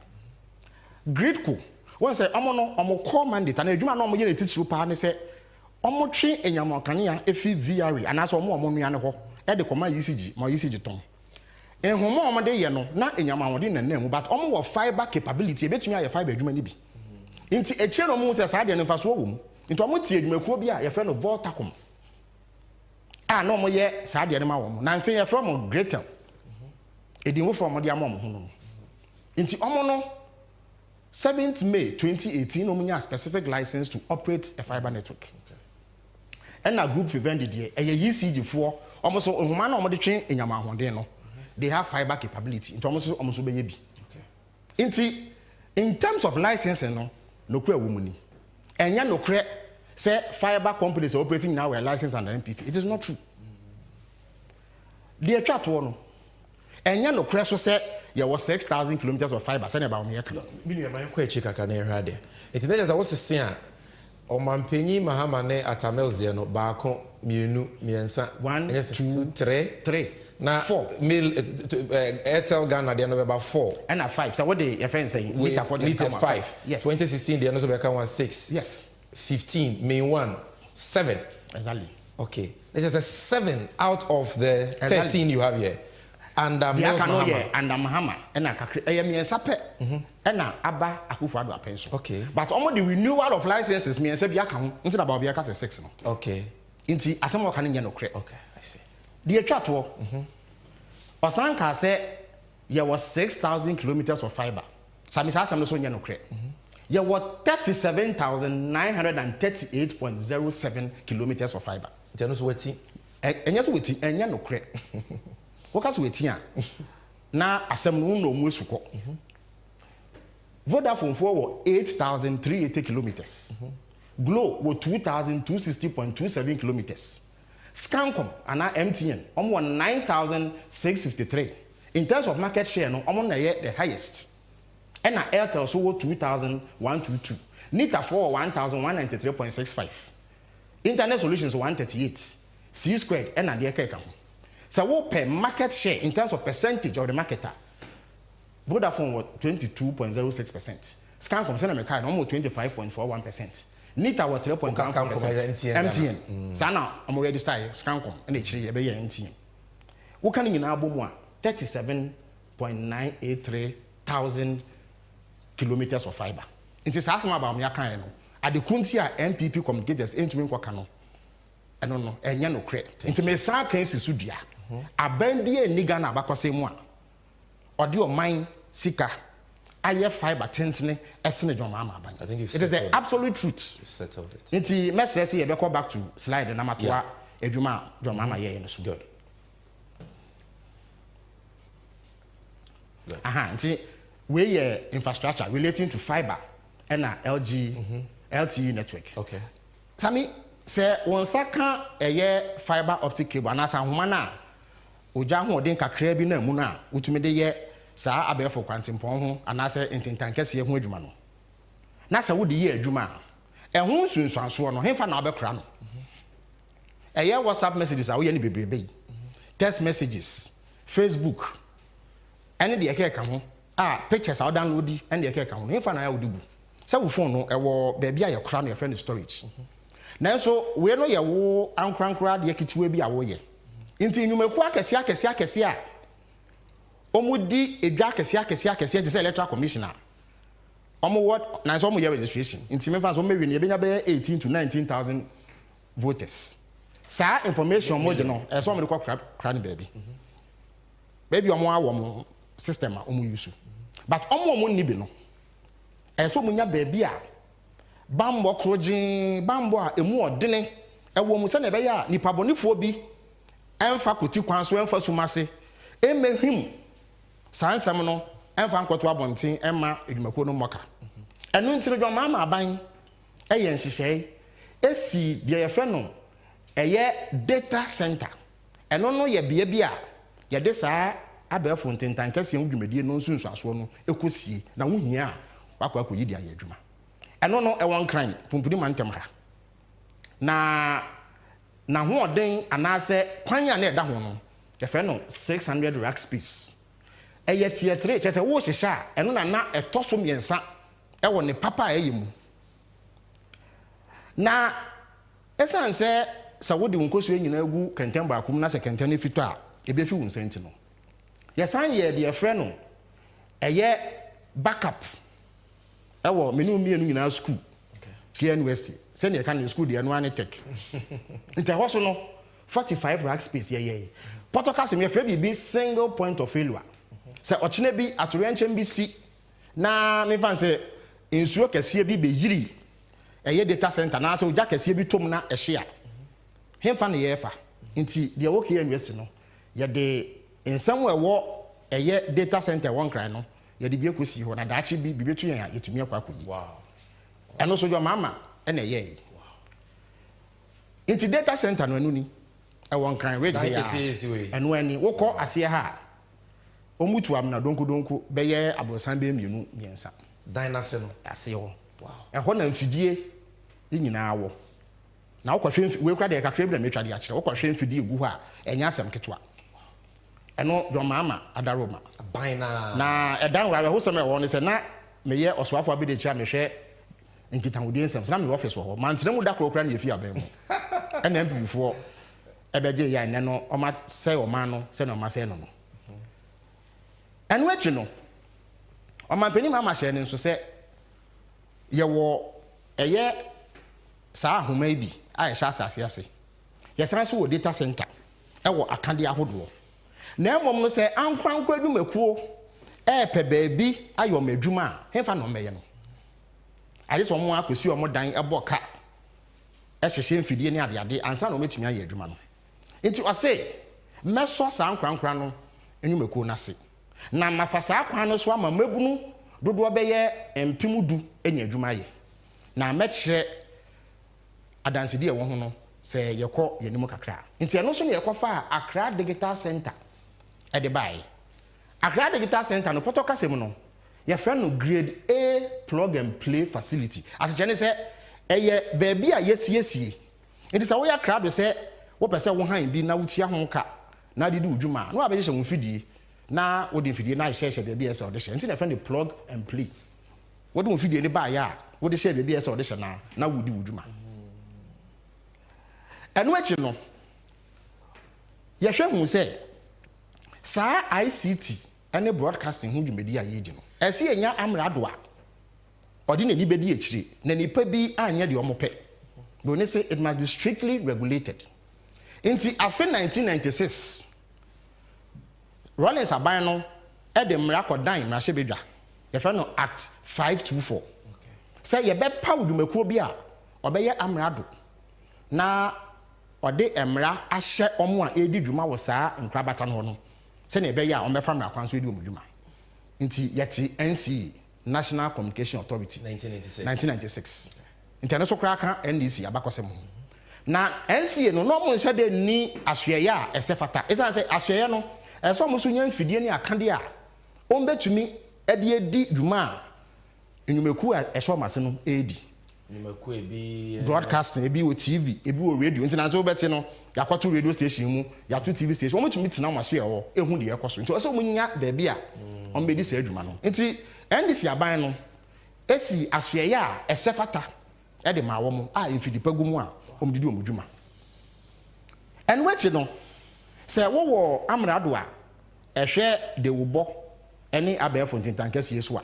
Gridco one say omo call mandate and adwuma no omo ye titru pa ne say omo twe enyamakania efi VRE and as omo nua ne ho e de koma UCG ton. Enhomo omo de ye no na enyamanwode na namu but omo wo fiber capability e betumi aye fiber adwuma ni bi. Inti eche no mu se sa de nfa so wo mu into mo tie adwumakuo bi a ye fe no Voltacom a no mo ye sa de ne ma wo mu na nse ye from Greater edin wo from de amom ho no inti omo no 7th May 2018 no munya specific license to operate a fiber network. And na group Vivendi de e ye UCG for omo so ohuma na omo de twen enyama ahode no they have fiber capability into omo so be ye bi. Inti in terms of licensing no kura womuni enya no kura say fiber companies are operating now were licensed under MPP. It is not true. The chat no enya no kura so say there was 6,000 kilometers of fiber say about me aka minu man kwa echi kakra na ehwa de it is just what se a omampanyi mahama ne atamels de no baako mienu miensa 1 2 3 na 4 Airtel Ghana de no be about 4 and 5 so what the FN saying meter for the 5 yes 2016 de no so be count 6 yes 15 main 1 7 exactly okay let's just say 7 out of the 13 you have here and Mills Mahama and Mahama and akakre miensa pe na aba Akufo-Addo apenso okay but omo the renewal of licenses miensa bi aka ho nti na ba obi aka 6 no okay nti asem o ka ne no kre okay I see the atwato osanka say there was 6,000 kilometers of fiber sami sa asem no so nya no kre there was 37,938.07 kilometers of fiber nteno so wati enya so wati enya no kre woka so wati a na asem no mu esuko Vodafone for 8,380 kilometers Glo was 2,260.27 kilometers Scancom and MTN almost 9,653 in terms of market share no almost the highest and Airtel so 2,122 Nita for 1,193.65. Internet Solutions 138. C squared and the Keka. So what per market share in terms of percentage of the marketer? Vodafone was 22.06%. Scancom Seneca almost 25.41%. Nita was 3.1%. MTN. So now I'm already started Scancom and it's MTN. What can you now boom 37.983 thousand kilometers of fiber. It is asking about me kind at the Kuntia MPP communicators into Minkano. I don't know, and Yano Crate. Into me, some cases, Sudia. A bendy and Nigana Bacosema. Or do your mind, Sika? I have fiber tentine, Essene John Mama. I think it is the absolute truth. You've settled it. Into Messi, I go back to slide number 2, Ejuma, John Mama, yeah, in the studio. We infrastructure relating to fiber and LTE network. Okay. Sammy say one second a year fiber optic cable and as a humana uja ho den kakra bi na mu na utumi de ye saa abefo kwantimpon ho and as intintankese ye ho adwuma no. Na sa wo de ye adwuma e ho sunsuanso no hemfa na obekra no. A year WhatsApp messages a wo ye ni bebrebe. Text messages, Facebook and the ekeka ho pictures are downloaded and the ekeka ho hemfa na ya odigu. Say wo phone no e wo baby aye kra no your friend storage. Na so we no ye wo ankrankra de kitiwe bi a wo ye. Inti nyumeku akese a omudi edwa akese te say electoral commissioner. Omo what na so omo ye registration. Inti me fa so me wi ne benya be 18 to 19,000 voters. Sa information mo de no e so me kra ne baby. Baby omo awo system a omo use. But omo ni bi no. E so munya baby a bambo krojin bambo a emu odene e wo mu se na be ya nipa bonifo bi emfa koti kwan so emfa sumase emehim sansam no emfa nkoto abonten emma edwumako no moka enu ntire dwo mama aban eye nhihye esi de ye fe no eye data center eno no ye bia bia ye de saa abefo ntentan kase edwumedie no nsunsuaso no ekosie na wo hia wakwa akoyidi aye adwuma eno no e won kran pumpuni mantem ha na ho oden anase kwanya na eda ho no ye fe no 600 rack space eye tier 3 chese wo hihya eno na etoso miensa e wo ne papa ayemu na esanse sawodi wonkoso nyina agu kenten ba akum na se kenten fito a ebe fi wonsenti no ye san ye de frɛ no eye backup ewo menu mienu nyina school okay university send your kind of school the no ane tech nti ho so no 45 rack space ye protocol me frɛ bi single point of failure se ochine bi atorenchem bi si na me fan se ensuo kese bi be yiri eye data center na se oja kese bi tom na ehye a hemfa na ye fa nti de wo here university no ye de ensam wo eye data center won kran no ye de bi ekosi ho na daachi bi betu yan yetumi akwa akoyi wow eno so jo mama ena ye nti data center no anu ni e won kran we de ya eno ani wo ko ase ha omutu am na donko be ye abrosan be mienu miensa dynase no ase ho wow e ho na mfidie nyina wo na wo kwahwe we kra de kakra bi na metwa de akire wo kwahwe mfidie egu ho a enya asem ketwa eno jo mama adaroma abina na edan wa ho sem e wo ne se na meye osoafo abide chia mehwe nkitahudie nsem na me office wo ho mantene mu da kro na yefi aban mu ena mpifo ebeje ya ne no o ma se o ma no se no ma se no no enu echi no o ma pani mama hye ne nso se ye wo eye sa ahoma bi a ye sha asase ase ye san so wo data center e wo akade ahodo na emom no se ankwankwa adwumakuo pe baabi ayo madwuma hefa no meye no ade so mo akosi o mo dan eboka ehhehye mfidie ne ade ansa na o metumi aye adwuma no nti o se meso sa ankwankwa no enwumakuo na se na mafasa akwa no so ama mabunu dodo beye empimudu enya adwuma ye na mekire adansidi e wo ho no se yekọ yenimu kakra nti eno so ne yekofa Accra Digital Center e de bai Accra Digital Center no poto kasem no your friend no grade A plug and play facility as Jenny say eye baby a yes it is a way a crowd say what person wo han bi na wutia ho ka na de do dwuma no abeje hwe fidie na wo de fidie na share baby ese audition nti na friend plug and play wo de fidie ni ba ya wo de share baby ese audition na wo di dwuma eno echi no ye hwe hu say sa ICT ene broadcasting hu dwumedi a ye di no ese enya amrado a odi na ni bedi echire na nipa bi anya de omope but they say it must be strictly regulated. Inti after 1996, Rollins Abano at the Miracle Dime, Rashebedra, the final Act 524. Say, you bet power to Mekobia, or be Amrado. Na or de Emra, I share on one AD Juma was in Crabatan Hono. Send a beya on the family accounts with Juma. Inti Yeti NC, National Communication Authority, 1996. International Cracker NDC abakosem na NCA no mo nse de ni ahweye a esefata esa say ahweye no eso mo so nya mfidie ni akande a on betumi ede edi dwuma enyumeku a eso mase no edi enyumeku ebi broadcasting ebi o TV ebi o radio international beti no yakwato radio station mu yato TV station o metumi tina maso ye wo ehun de yekoso nti eso mo nya baabi a on be di se adwuma no nti NDC aban no esi ahweye a esefata e de mawo mo a mfidipa gumu a omdidi omdwuma en wechi no se wo amrado a ehwe de wobo ene abefo ntintankese yesu a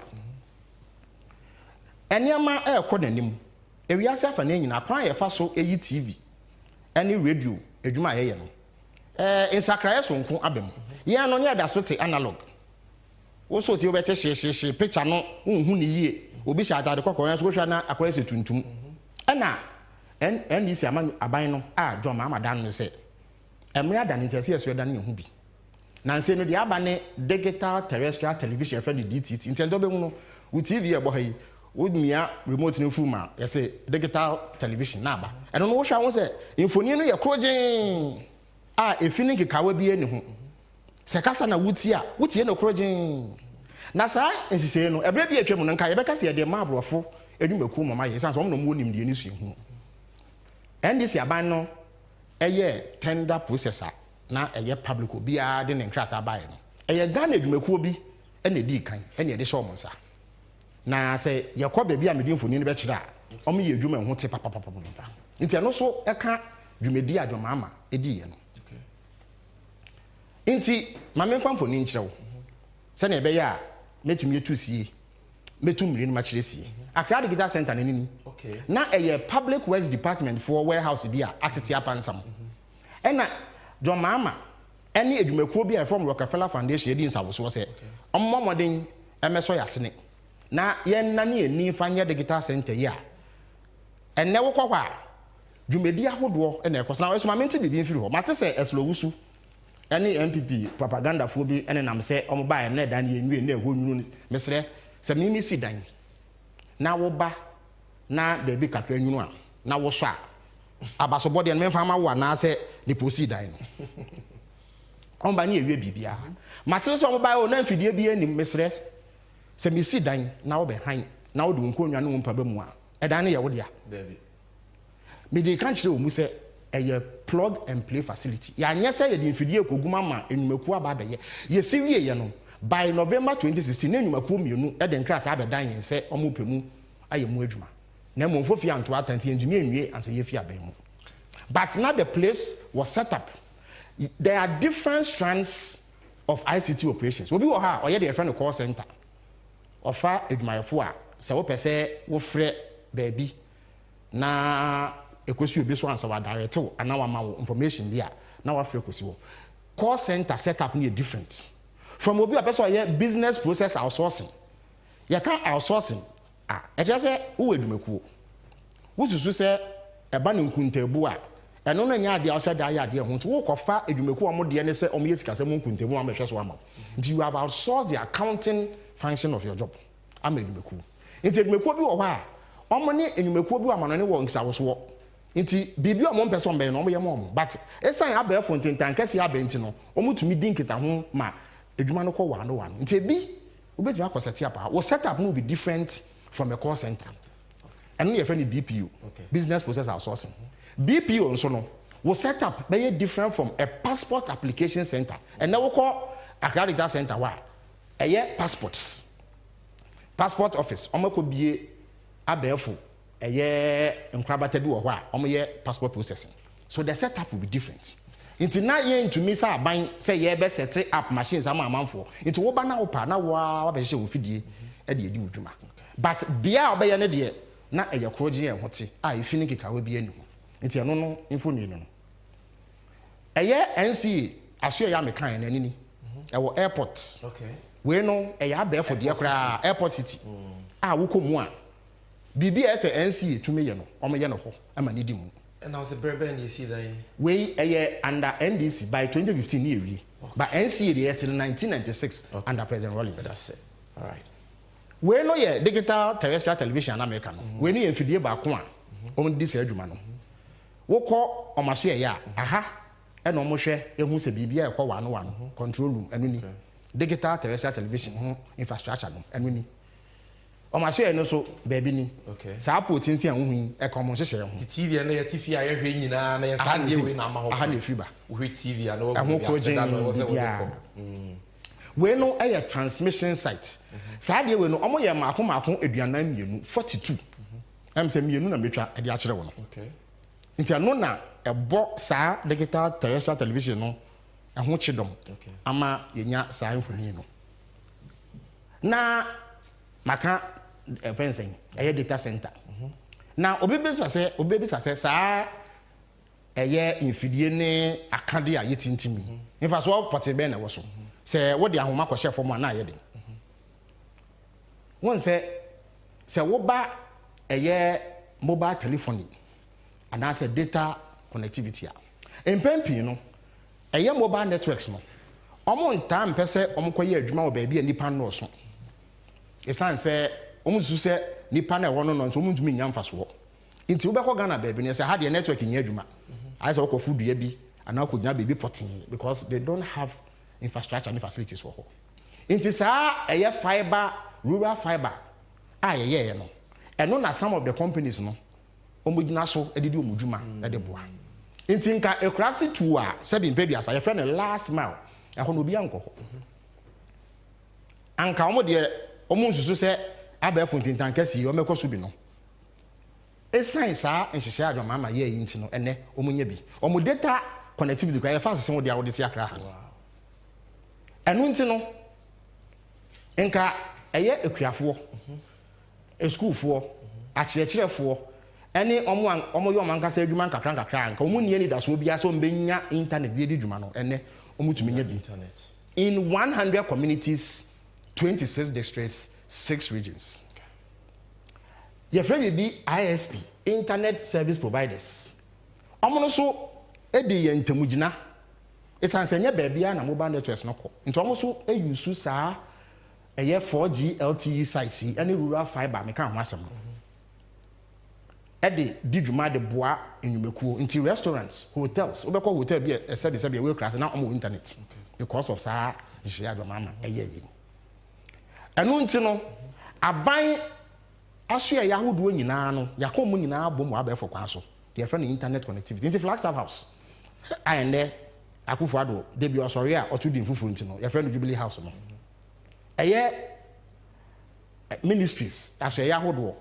eniama ekonanim ewiase afa na nyina kwan ye fa so eyi TV ene radio adwuma ye no insakraye so nko abem ye no ne da so te analog wo so ti obete hye picture no unhu ne yie obi sha atade kokoro so hwa na akwara se tuntum ena NDC aban no a John Mahama dan no se emre adan ntese yeso dan ne hu bi na nse no de aba ne digital terrestrial television friend DTT intendo be hu no wo TV e bo ha yi wo mia remote ne fuma yese digital television na aba eno no wo hwa won se infoni no ye krogen a efini kekawa bi eni hu se kasa na wutie no krogen na sa nsise no ebre bi atwam no nka ye be kasa ye de ma abrofo edwumaku mama ye sanso no mo nim de ni su hu NDC aban no eye tender processor na eye public obi a de ne nkrata bae no eye Ghana edwumaku obi ene di kan ene de show monsa na se ye kwa bia me dimfoni ne be kira o me ye edwuma hu te papa nti no so e ka dwumedi adwoma ama edi ye no nti mame famfoni nkirewo se na ebe ya metumi etusie metumire no machiresi Accra Digital Center nini okay na a public works department for warehouse bi a atete apansam ena John Mahama ene edwumakuo bi a from Rockefeller Foundation edi nsawoso se ommomoden emeso yasene na yen na ne eni fanya digital center ya enne wo kwakwa dwumedi ahodo ena ekoso na so mamenti bibi mfiri ho mate se eslowusu ene MPP propaganda fo bi ene nam se omba na dan ye nwie na ehwo nwunu mesre se mimi si dan na wo ba na baby kakra nwunu a na wo so a abaso body en memfa ma wo na se ni proceed dan no omba ni ewie bibia mate so omba o na mfidie bi ani mesre se mi si dan na wo be han na wo de nkonwa no mpa ba mu a edan ne ye wo dia baby me dey kan kire o mu se eye plug and play facility ya nyese ye de mfidie koguma ma enwumaku aba ba ye si wie ye no by November 2016 na enwumaku mienu e de nkrata abedan yen se omopemu ayemu adwuma na mo mfofi anto atanti enjimi enwie anse ye fi aban mu but now the place was set up. There are different strands of ICT operations obi wo ha oye de friend call center ofa edwumayefo a se wo pese wo frɛ baabi na ekosi obi so ansa wa direct wo ana wa ma wo information bi a na wa frɛ ekosi wo call center setup ni different from obi a person oye business process outsourcing ya kan outsourcing e je se wo edwumakuo wo susu se e ba ne nkuntabu a eno no nya ade outside ade ade ho nti wo kofa edwumakuo mo de ne se o mo yesika se mo nkuntabu am hwe so ama nti you have outsourced the accounting function of your job am edwumakuo nti edwumakuo bi wo ho a o mo ne edwumakuo bi amano ne wo nkisawoso nti bibi o mo mpese on be no mo ye mo but esan abefo ntintan kase abenti no o mutumi dinkita ho ma edwuma no kɔ wano nti bi ubetumi akọ set up wo setup will be different from a call center and your friend BPO business process outsourcing BPO nso no wo setup be different from a passport application center and now we call a data center why passport office omako bie abefo nkrabata bi wo ho a passport processing so the setup will be different into na ye into me say aban say ye be set up machines am amanfo into wo ba na wo pa na wo be hye wo fidie e de edi wudwuma but bia obe ye ne de na eye kroje ye hote a ifini keka we bia ni into no no info ni no eye NCA aso ya mekan na nini e wo airport we no eye abefo de kra airport city a wo komu a BBS NCA tumi ye no omo no ho ama ni di mu. And I was a brebe NDC then. We under NDC by 2015 year. But NCA till 1996 under President Rawlings. That's it. All right. We know digital terrestrial television America no. We ni enfidie ba ko a on dis adwuma no. Wo ko omaso ya aha e no mo hwe ehu se bibia e ko wa no control room anu ni. Digital terrestrial television infrastructure no anu ni. Omaso no so baby ni. Okay. Sa port ntia hu e common hye ho. TV na ya TV a ye hwe nyina na ya stand dey we na ma ho. Aha na fiba. We TV na wo go we no a transmission site. Sa dey we no omo ye maako aduanan mienu 42. Am se mienu na metwa e dey a kire wo no. Okay. Nti ano na ebo sa digital terrestrial television no ho chidom. Okay. Ama yenya sa infoni no. Na maka fencing data center na obebisa se sa infidie ne akade a yetintimi infa so pote be na wo so se wo de ahoma kwhye fo mu na ye de won se wo ba mobile telephony and as a data connectivity a empempi no mobile networks no omo ntam pese omo koye adwuma wo ba bia nipa no so esan se omusu se nipa na wono no nso omuntumi nya mfaso nti wo be ko Ghana baby ne se ha de network nya adwuma I say ko food bi ana ko nya baby potting because they don't have infrastructure and facilities for ho nti sa fiber rural fiber ye no eno na some of the companies no omugina so edidi omudwuma de boa nti nka ekrasi tu a se bi mpedi asa ye friend last mile ho no bi anko ho anka omo de omo nsusu se abefo ntintan kasi o mekoso bi no esan sa nhihye adwama ama ye yi nti no ene omunya bi omo data connectivity kwa ye fa se mo de awode ti akra ha enu nti no nka ekuafo schoolfo akyerɛkyerɛfo ene omo yo mankasa adwuma nkakra nka omo nie ni da so bia so mbenya internet de adwuma no ene omo tumi nya bi internet in 100 communities 26 districts, 6 regions. Your friend be ISP, Internet Service Providers. Omo so edi yentamugina. Esansenya baabia na mobile networks no ko. Nti omo so use sa 4G LTE sites any rural fiber me kan ho asem no. Edi didwuma de boa enyumekuo. Nti restaurants, hotels, obekọ hotel bi e we class na omo internet. Because of sa jia do mama eye. Enu nti no aban aso ya hodo nyina no yakom nyina bom abefo kwa so the friend internet connectivity nti Flagstaff House ande akufo ado de bi osori a otudi mfufu nti no your friend Jubilee House no ministries aso ya hodo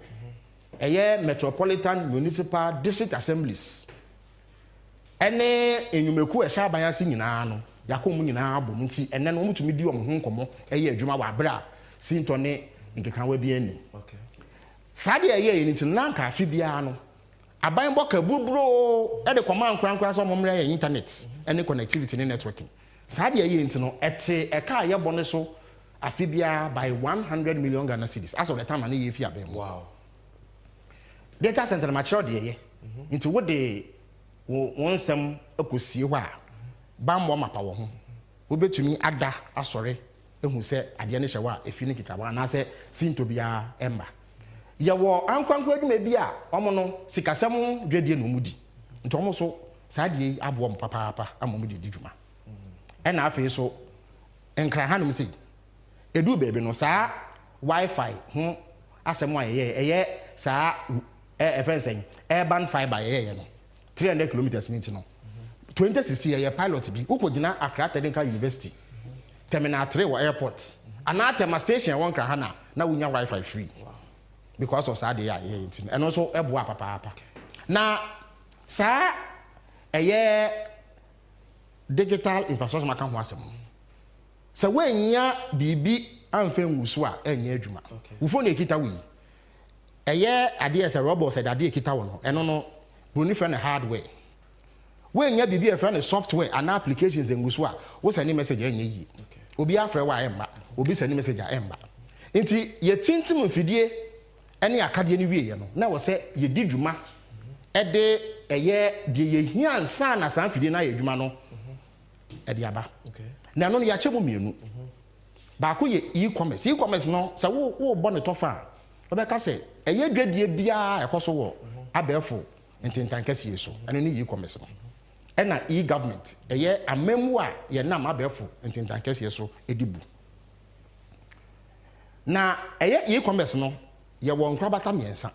metropolitan municipal district assemblies ene enyumeku e sha aban ase nyina no yakom nyina bom nti ene no mutumi di omho nkomo adwuma wa bra sintone nkeka wa bi ani okay sade ni nti nanka afi bia no aban boka bubro e de command krankra so momre internet any connectivity and networking sade nti no ete eka ye bone so afi bia by 100 million Ghana cedis as of the time na ye fi aban wow data center mature de ye nti wo de wonsem ekosie ho a bambo mapa wo ho wo betumi ada asore ehu se ade ne hyewa efini kikawa na se sinto bia emba ye wo ankwankwa adwuma bi a omo no sikasem dwadie no mudi nti omo so saade abo papa amomudi didwuma na afi so enkra hanum sei edu baby no saa Wi-Fi ho asɛm a ɛyɛ saa friends urban fiber ɛyɛ no 300 kilometers ni no 2016 ɛyɛ pilot bi ukɔgyina Accra Technical University terminal 3 wɔ airport anatema station won kra ha na wonya Wi-Fi free because of saa de ya ɛyɛ nti ɛno so ɛboa papa na saa ɛyɛ digital infrastructure maka ho asɛm sɛ woanya bibi amfa nwusu a ɛnyɛ adwuma wofo na ekita wi ɛyɛ ade ɛsɛ robot sɛ ade ekita wo no ɛno no broni frɛ no hardware woanya bibi ɛfrɛ no software and applications nwusu a wo send message ɛnyɛ yi obi afrɛ wa ɛmba obi send message a ɛmba nti ye tintim mfidie ɛne akade ne wie no na wo sɛ ye di dwuma ɛde ɛyɛ de ye hia ansa na san mfidie na ye dwuma no ɛde aba na no ya kyemu mienu ba ko ye e-commerce no sɛ wo bɔ ne tofa obɛka sɛ ɛyɛ dwadie bia ɛkɔ so wɔ abɛfo ntentan kɛsie so ɛno ne e-commerce no ɛna e-government ɛyɛ amemu a yɛ nam abɛfo ntentan kɛsie so edibu na ɛyɛ e-commerce no yɛ wɔ nkrabata miɛnsa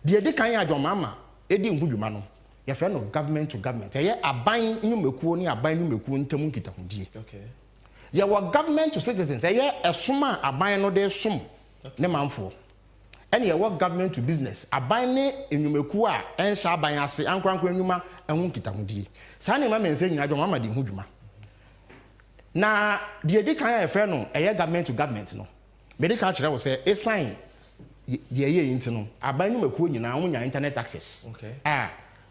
de edi kan ya adwomama edi nhudwuma no yɛ fɛ no government to government ɛyɛ aban nyumekuo ne aban nyumekuo ntam nkitahudie yɛ wɔ government to citizens ɛyɛ ɛsoma aban no de som ne manfo ɛne yɛ wɔ government to business aban ne nyumekuo a ɛnhyɛ aban ase ankrankran nyuma ɛho nkitahudie saa ne ma mense nyina adwomama de nhudwuma na de edi kan ya fɛ no ɛyɛ government to government no medical kyerɛ wo sɛ esign de ɛyɛ yinti no aban nyumekuo nyina ho nya internet access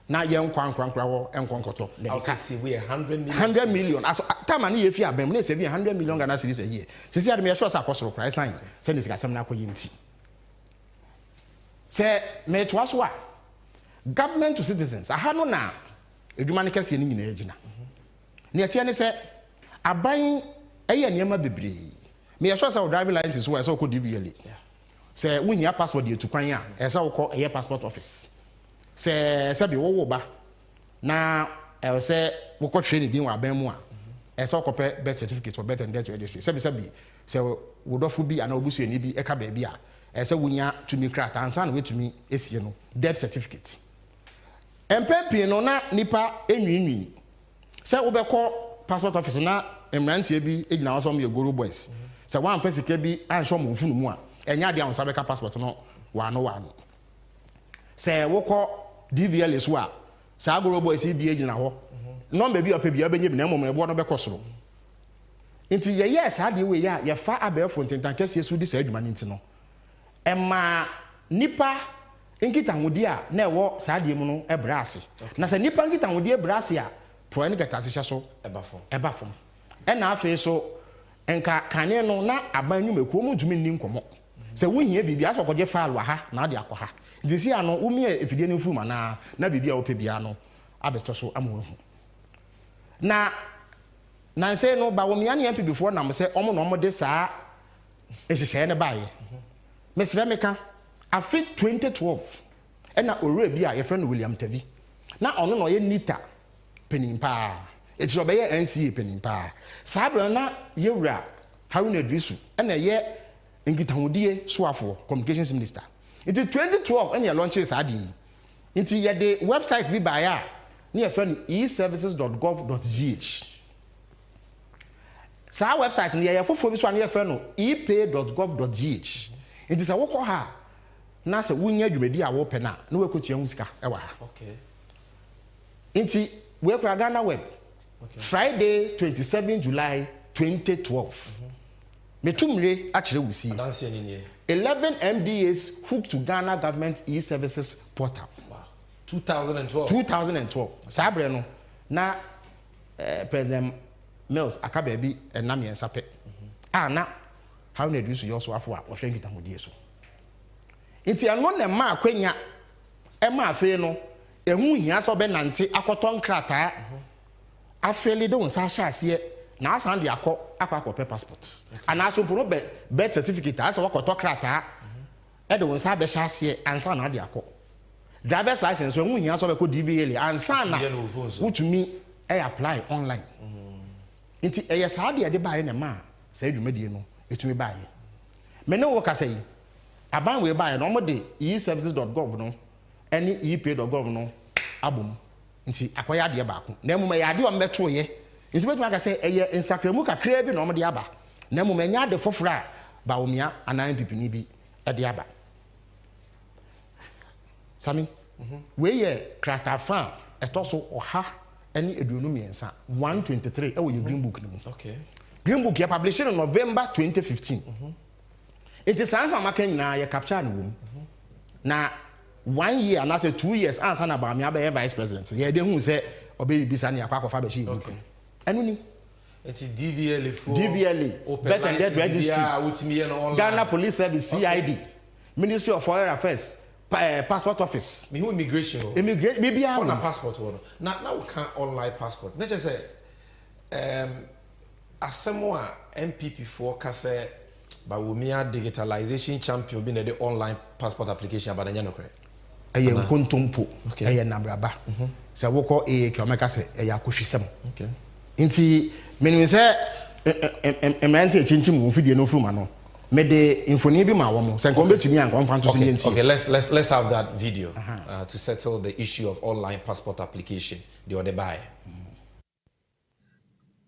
na ye nkwankwankwa wo enkonkoto I say we 100 million as time na ye fi abem na say 100 million Ghana cedis a year sisi ade me sure say akosoro kra sign say ne sikasem na akoye nti say me to aso a government to citizens aha no na edwuma ne kase ne nyina agina ne atie ne say aban eye niam bebre me sure say driving license wo say ko DVL say wo hia passport de etukwan a say wo ko eye passport office sɛ bi wo ba na sɛ wo kɔ train din wa ban mu a sɛ wo kɔpɛ birth certificate or birth and death registry sɛ sɛ wo dɔfo bi ana obusuani bi ɛka ba bi a sɛ wonya tumi krata ansa na wetumi esie no death certificate empempi no na nipa enwinwi sɛ wo bɛkɔ passport office na emrantie bi egina wasom ye goro boys sɛ wan fa sika bi anhwɛ mo mfunu mu a enya de ansa bɛka passport no wa no sɛ wokɔ DVL so a saa agoro boys bi egyina hɔ number bi opɛ bi abɛnya bi na mmom ɛbɔ no bɛkɔ soro nti yɛ saa de we ya yɛ fa abɛfo ntentan kɛse so di saa adwuma nti no ɛma nipa nkitahodi a na ɛwɔ saa de mu no ɛbra ase na sɛ nipa nkitahodi ɛbra ase a pro ne kata ase hyɛ so ɛba fam ɛna afei so enka kane no na aban nwumekuo mu ntumi nni nkɔmɔ sɛ wohia bibia asɔ kɔgye file wa ha na ade akɔ ha disi ano umi efidie ne mfuma na bibia wo pɛ bia no abeto so amohu na nanse no ba wo mia ne MP before na mo sɛ ɔmo no ɔmo de saa ehyehyɛ ne baaye mesrɛ meka afi 2012 ɛna owura bi a yɛfrɛ no William Tavi na ɔno no ɔyɛ nita penimpa etiro bɛyɛ NCA penimpa saa bra na yewura Haruna Idrisu ɛna yɛ nkitahudie soafo communications minister into 2012 and you launch this adi into the website bi buy a near friend eservices.gov.gh sa website near your fofo bi so near friend epay.gov.gh into say wokọ ha na say wunya dwumedi a wo pe na we kotua musika e wa ha okay into we kura Ghana web Friday 27 July 2012 metumre a kire wusi 11 MDAs hooked to Ghana government e-services portal. Wow. 2012. 2012. Sabre no na President Mills akabebi enam yen sape. Na how na do so also afo a wo hwe nkitahudie so. Nti ano na ma akwanya e ma afe no ehu hia so be nante akoto nkrata. Afeli de wonsa hya ase na asan de akọ passport ana so pro birth certificate asa wakoto krata e de wonsa be hya ase ansa na de akọ driver's license so enhia so be ko DVL ansa na wutumi e apply online nti e yes ha de bae na ma sa adwumadie no etumi bae me ne wo kasa yi aban we bae no mo de e-services.gov no ene e-pay.gov no abom nti akoya de ba ko na mum ya de o meto ye nti betuma ka say eye insakramu kakra bi no mo de aba na mum nya de fofora ba omia anan pipini bi e de aba Sammy we ye kratafa etoso oha ene eduonu miensa 123 e wo ye green book ni okay green book ya published in November 2015 it is answer maka nyina ya capture no wom na 1 year and I say 2 years answer na ba me abe vice president ye de hu say obe bisa na akwa kofa be shi okay enu ni it's DVLA for bet and debt registry Ghana Police Service CID Ministry of Foreign Affairs passport office me who immigration bibia on a passport one now we can online passport let's just say asemwa MPP for kase ba womia digitalization champion bi na the online passport application ba na nya no kre eye nkontompo eye nabraba se woko kwameka se eye akohwisem okay nti menim se emanti echinchim wo fidie no fruma no me de infoni bi ma wo mo se nkom betumi an kon fanto se yenti okay let's have that video to settle the issue of online passport application the other buy.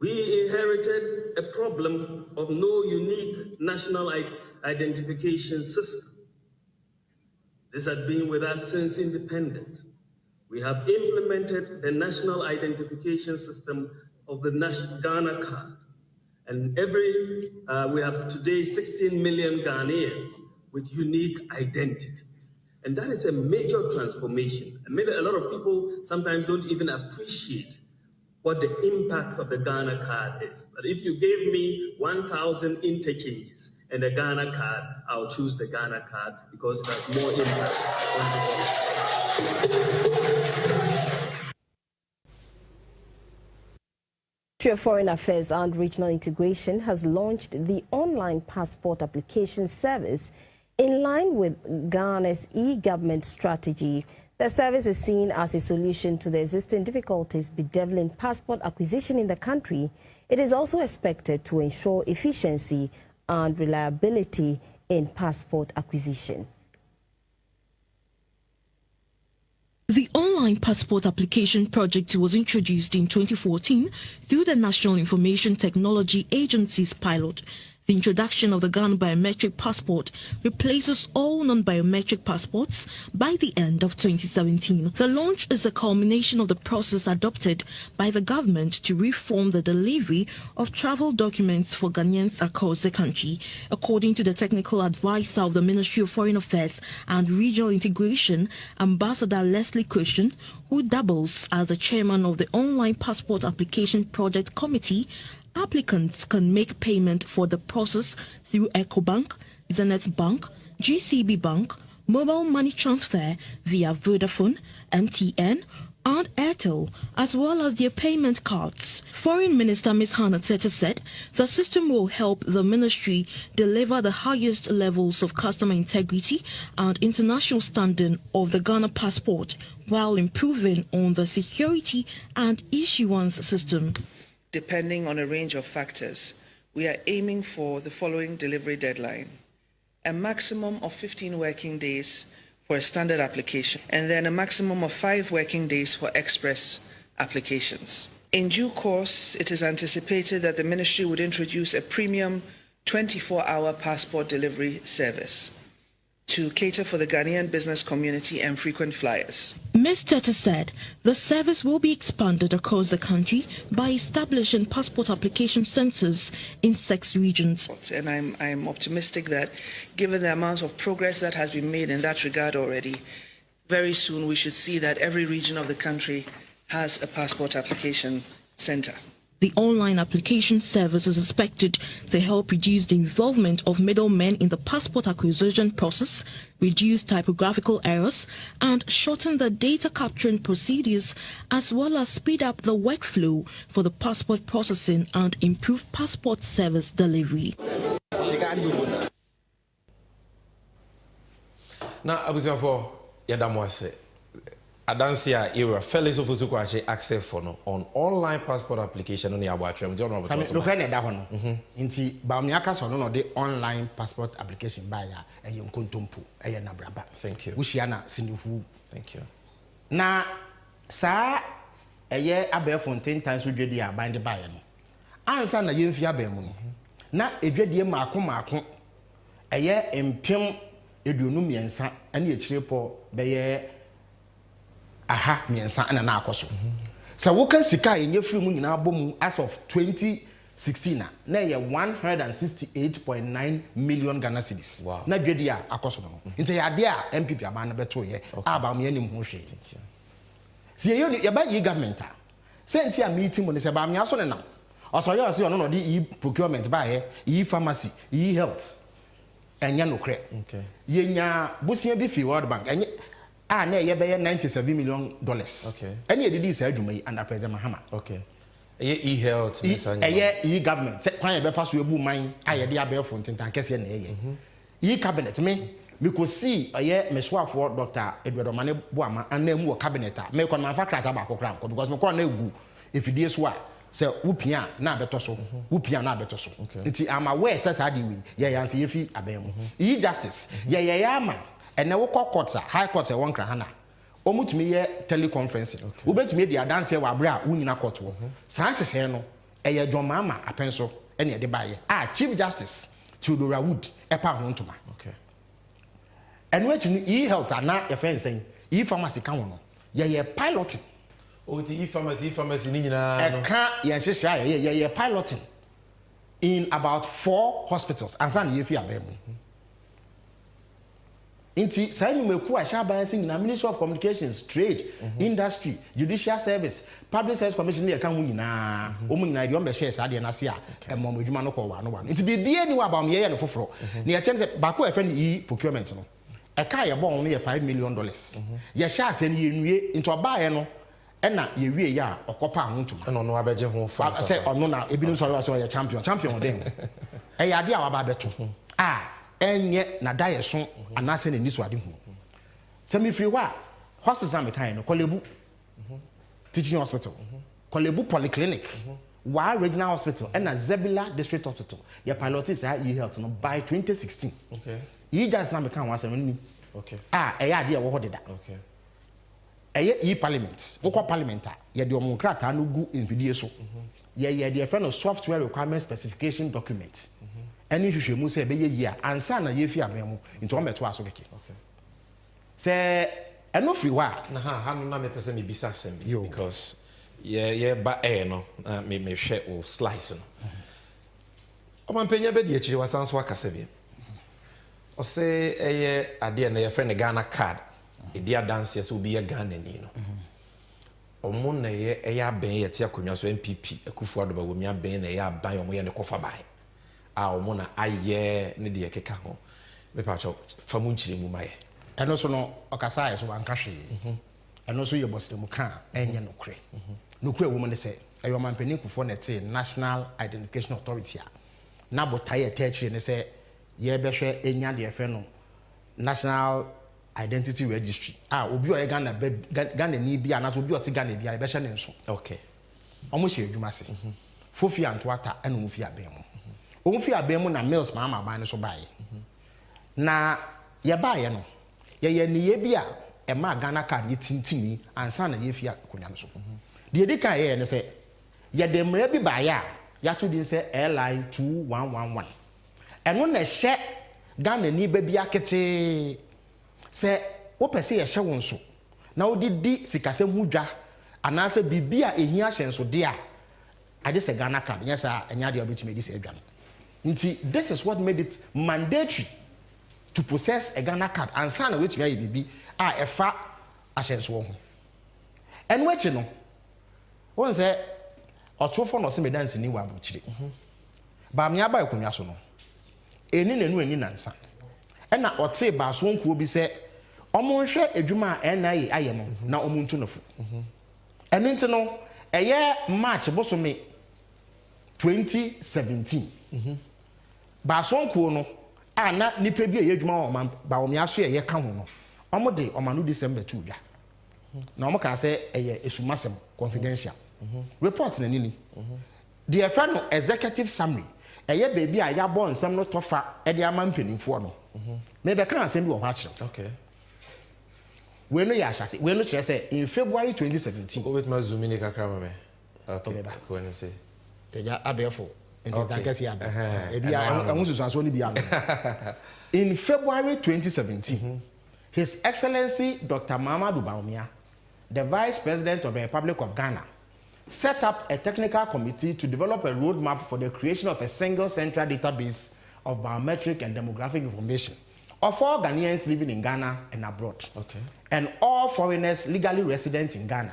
We inherited a problem of no unique national identification system. This had been with us since independence. We have implemented the national identification system of the Ghana card. And we have today 16 million Ghanaians with unique identities. And that is a major transformation. And maybe a lot of people sometimes don't even appreciate what the impact of the Ghana card is. But if you gave me 1,000 interchanges and a Ghana card, I'll choose the Ghana card because it has more impact on the Ministry of Foreign Affairs and Regional Integration has launched the online passport application service in line with Ghana's e-government strategy. The service is seen as a solution to the existing difficulties bedeviling passport acquisition in the country. It is also expected to ensure efficiency and reliability in passport acquisition. The online passport application project was introduced in 2014 through the National Information Technology Agency's pilot. The introduction of the Ghana biometric passport replaces all non-biometric passports by the end of 2017. The launch is a culmination of the process adopted by the government to reform the delivery of travel documents for Ghanaians across the country. According to the technical advisor of the Ministry of Foreign Affairs and Regional Integration, Ambassador Leslie Christian, who doubles as the chairman of the Online Passport Application Project Committee, applicants can make payment for the process through EcoBank, Zenith Bank, GCB Bank, mobile money transfer via Vodafone, MTN, and Airtel, as well as their payment cards. Foreign Minister Ms. Hannah Tete said the system will help the ministry deliver the highest levels of customer integrity and international standing of the Ghana passport while improving on the security and issuance system. Depending on a range of factors, we are aiming for the following delivery deadline: a maximum of 15 working days for a standard application, and then a maximum of 5 working days for express applications. In due course, it is anticipated that the ministry would introduce a premium 24-hour passport delivery service to cater for the Ghanaian business community and frequent flyers. Ms. Tete said the service will be expanded across the country by establishing passport application centers in 6 regions. And I'm optimistic that, given the amount of progress that has been made in that regard already, very soon we should see that every region of the country has a passport application center. The online application service is expected to help reduce the involvement of middlemen in the passport acquisition process, reduce typographical errors, and shorten the data capturing procedures, as well as speed up the workflow for the passport processing and improve passport service delivery. Now, I was for Yadamwase. Adansia era fellows of Usuquache access for no on online passport application on the Abuatram. Look at that one. Inti Bamiaka so no the online passport application by a young contumpu, a nabraba. Thank you. Wishiana Sinufu. Thank you. Na sa a year abe fontaine times with the bind the buyer. Answer na yemfia bemu. Na a dready marco a year impim edunumiansa and ye tripo be aha miensa na na akoso sa woka sika enye free mu nyina bom as of 2016 na ye 168.9 million Ghana cedis. Wow. Na dwedi a akoso no nti ya de a MPP aba na beto ye aba me anim ho hwe si ye ye ba yi government a senti a meeting mo ne se ba me aso ne nam oso ye oso no no di procurement ba ye yi pharmacy yi health enya no kre ye nya busia bi fi World Bank enye na ye be $97 million. Okay. Any did say adwuma yi under President Mahama. Okay. E-health e-government. Say kwan ye be fa so ebu man aye de abefo ntentan kese na ye. E-cabinet me could see meswafo Dr. Edward Omane Boama and then more cabinet me kon man fa krata ba kokran ko because me kon na egu efidie so a say wupia na beto so wupia na beto so. Nti am aware say sa di we ye yanse ye fi abem. E-justice ye ama and now court high court say one krahana omutumi ye teleconference ubetumi dia dance we abra unyina court wo san hyehyɛ no eye dwomama apenso ene de baye chief justice Theodora Wood epa ho ntoma and which e-health ana your friend saying e-pharmacy kan wo no ye piloting e-pharmacy ni nyina no eka ye hyehyɛ ye piloting in about 4 hospitals ansa na ye fi abemu. Inti say you meku a sha ban sing na Ministry of Communications, Trade, Industry, Judicial Service, Public Service Commission dey kan hu nyina o mu nyina dey on be share sa dey na se a emom adwuma no ko wa no wa. Inti bibie ni wa ba me ye no foforo. Na ye chen say ba ko e fe ni procurement no. E ka ye bon no ye $5 million. Ye sha ase ni ye nwie inti oba ye no e na ye wie ya okopa ho ntum. E no no abeje ho fa say ono na ebinim so ye champion den. E ya de a wa ba beto. Enye na daye so anase na niso ade hu semi free wa hospital na mekan no Kolebu teaching hospital Kolebu polyclinic wa regional hospital and na Zebila district hospital ya pilot is e-health no by 2016 you just na mekan wa asem ni eya ade e wo hodeda eye e-parliament wokọ parliament ye de omokrata no gu infidie so ye de friend of software requirement specification document any hwehwe mu say be ye ansa na ye fi abemu into on beto aso keke say eno free wa na ha no na me pese me bisa asem because ye ba no me hwe o slice no o man penya be de akiri wasanso akasa bi o say eye ade na ye friend Ghana card e dia dance so bi ye Ghana ni no omo na ye aben ye te akonwa so MPP akufu adoba wo mi aben na ye aban omo ye ne kofa bai omo na aye ne de keka ho me pa cho famu nchire mu maye eno so no okasa aye so banka hwe eno so ye bosde mu ka enye nokre nokre wo mo ne se ayo mampani kufo na te National Identification Authority a na botaye te ne se ye behwe enya de efe no National Identity Registry obi o ye Ghana ni bia na so obi o ti Ghana bia be hye ne nso okay omo hye adwuma se fofi antoata eno mu fi aben mu o fi abemu na mills mama ban ne so bae na ye bae no ye niye bia e ma Ghana card ye tintini ansa na ye fi akonya no so de di kan ye ne se ye de mra bi bae a ya to din se airline 2111 eno na hye Ghana ni ba bia kete se wo pese ye hye won so na wo di sikase hudwa anase bibia ehia hyenso de a age se Ghana card nya sa enya de obetumi di se adwa no. This is what made it mandatory to possess a Ghana card and sign which guy bibi a fa ashenso ho. And which no one say otrofo no se me dance ni wa buchire. Ba me aba ekonwa so no. Eni nanu ani nansa. E na ote ba so nkuo bi se omo hwe adwuma a NIA aye no na omo ntu no fo. Eno nti no eye March bosome 2017 ba sonko no na nipa bi ye adwuma o ba o me aso ye ka ho no omo de o ma no December 2 dwa na omo ka say esumasem confidential reports na nini the friend no executive summary baby a ya bon nsem no tofa e de ama mpanimfo no me be kan asem bi wo ha kire okay we no ya hyase we no kire say in February 2017 go with my zoom in kakra mame okay go and say ya abefo intertankesi abe e bia ahunsusanso ni bia in February 2017 His Excellency Dr. Mahamudu Bawumia, the Vice President of the Republic of Ghana, set up a technical committee to develop a roadmap for the creation of a single central database of biometric and demographic information of all Ghanaians living in Ghana and abroad, and all foreigners legally resident in Ghana.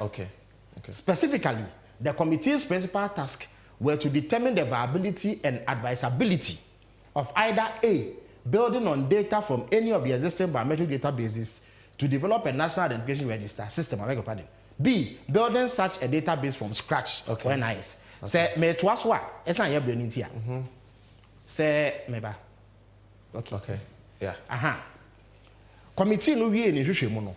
Specifically, the committee's principal task were to determine the viability and advisability of either A, building on data from any of the existing biometric databases to develop a national identification register system. B, building such a database from scratch for NIS. Say, me tuaswa, esa ye branding here. Say, meba. Okay. Yeah. Committee no wie ni hwehwe mu no.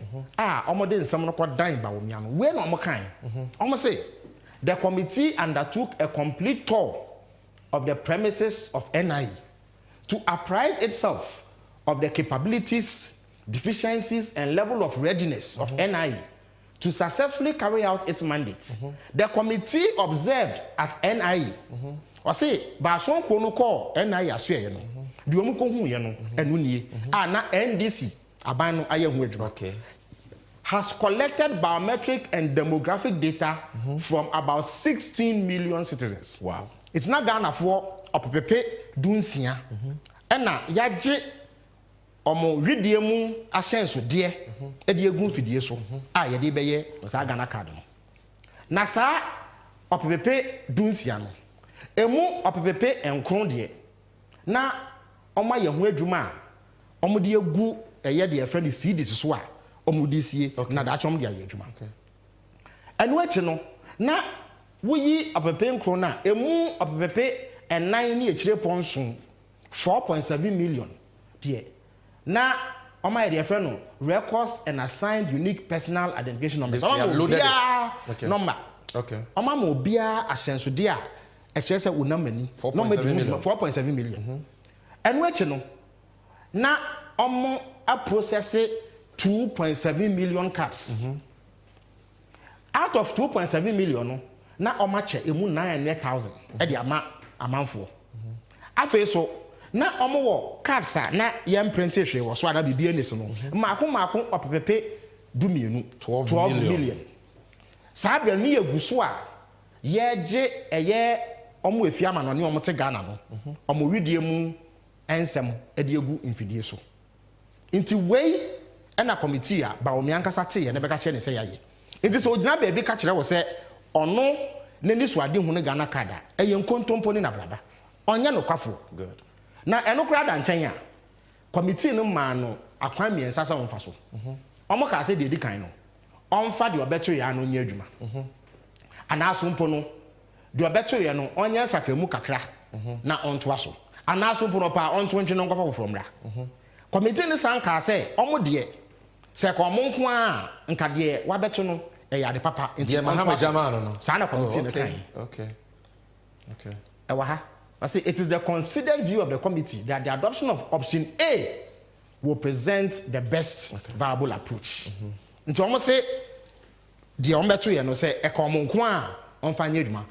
Omode nsem no kodan Bawumia no. We no omokan. Omo say, the committee undertook a complete tour of the premises of NIE to apprise itself of the capabilities, deficiencies, and level of readiness of NIE to successfully carry out its mandates. The committee observed at NIE, or say, Bason Kono call NIE aswe no, Duomu Kohu no, Enuni, na NDC, Abano Ayehu, has collected biometric and demographic data from about 16 million citizens. Wow. It's not Ghana for Opepe Dunsia. Ena yaje omo widie mu asenso de e de egun fidie so ye de beye sa Ghana card no. Na sa Opepe Dunsia no. Emu Opepe enkron de na omo ye ho adwuma a omo de egu eye de friend CDs so a omo de sie na da chom de aye adwuma. Enu achi no na wuyi Opepe enkron na emu Opepe enan ni echire ponson 4.7 million dear. Now, on my dear friend, records and assigned unique personal identification numbers. Number. Okay. On my mobile ascenso dear, a chess with number 4.7 million. And what you know? Now, on a process 2.7 million cards. Out of 2.7 million, now on match a 900,000 at the amount for. I feel so. Na omo cards na yam printed hwe wo so ada bibia ni so no maako opepepe 12 million sabia ni eguso a yeje eye omo efia ma no ne omo te Ghana no omo widie mu ensem e de egu infidie so inti wei na committee a Bawumia nkasa te ye ne beka kire ne se yaye inti so ogina ba bi ka kire wo se ono ne ni so ade hu ne Ghana card a eye nkontompo ni na braba onye no kwafo good na enokura da nchen ya committee no ma no akwan miensa sa wonfa so omo ka se de di kan no onfa de obeto ya no nya adwuma ana aso mpo no de obeto ya no onye sakremu kakra na onto aso ana aso mpo no pa onto ntwe no nkwafa from ra committee no san ka se omo de se ko mo nko a nka de wabeto no e ya de papa nti Mahama Jamano no sa na committee no kan okay ewa ha I say it is the considered view of the committee that the adoption of option A will present the best viable approach. Nti omo say the ombeto ye no say e komo nko a onfa nya adwuma.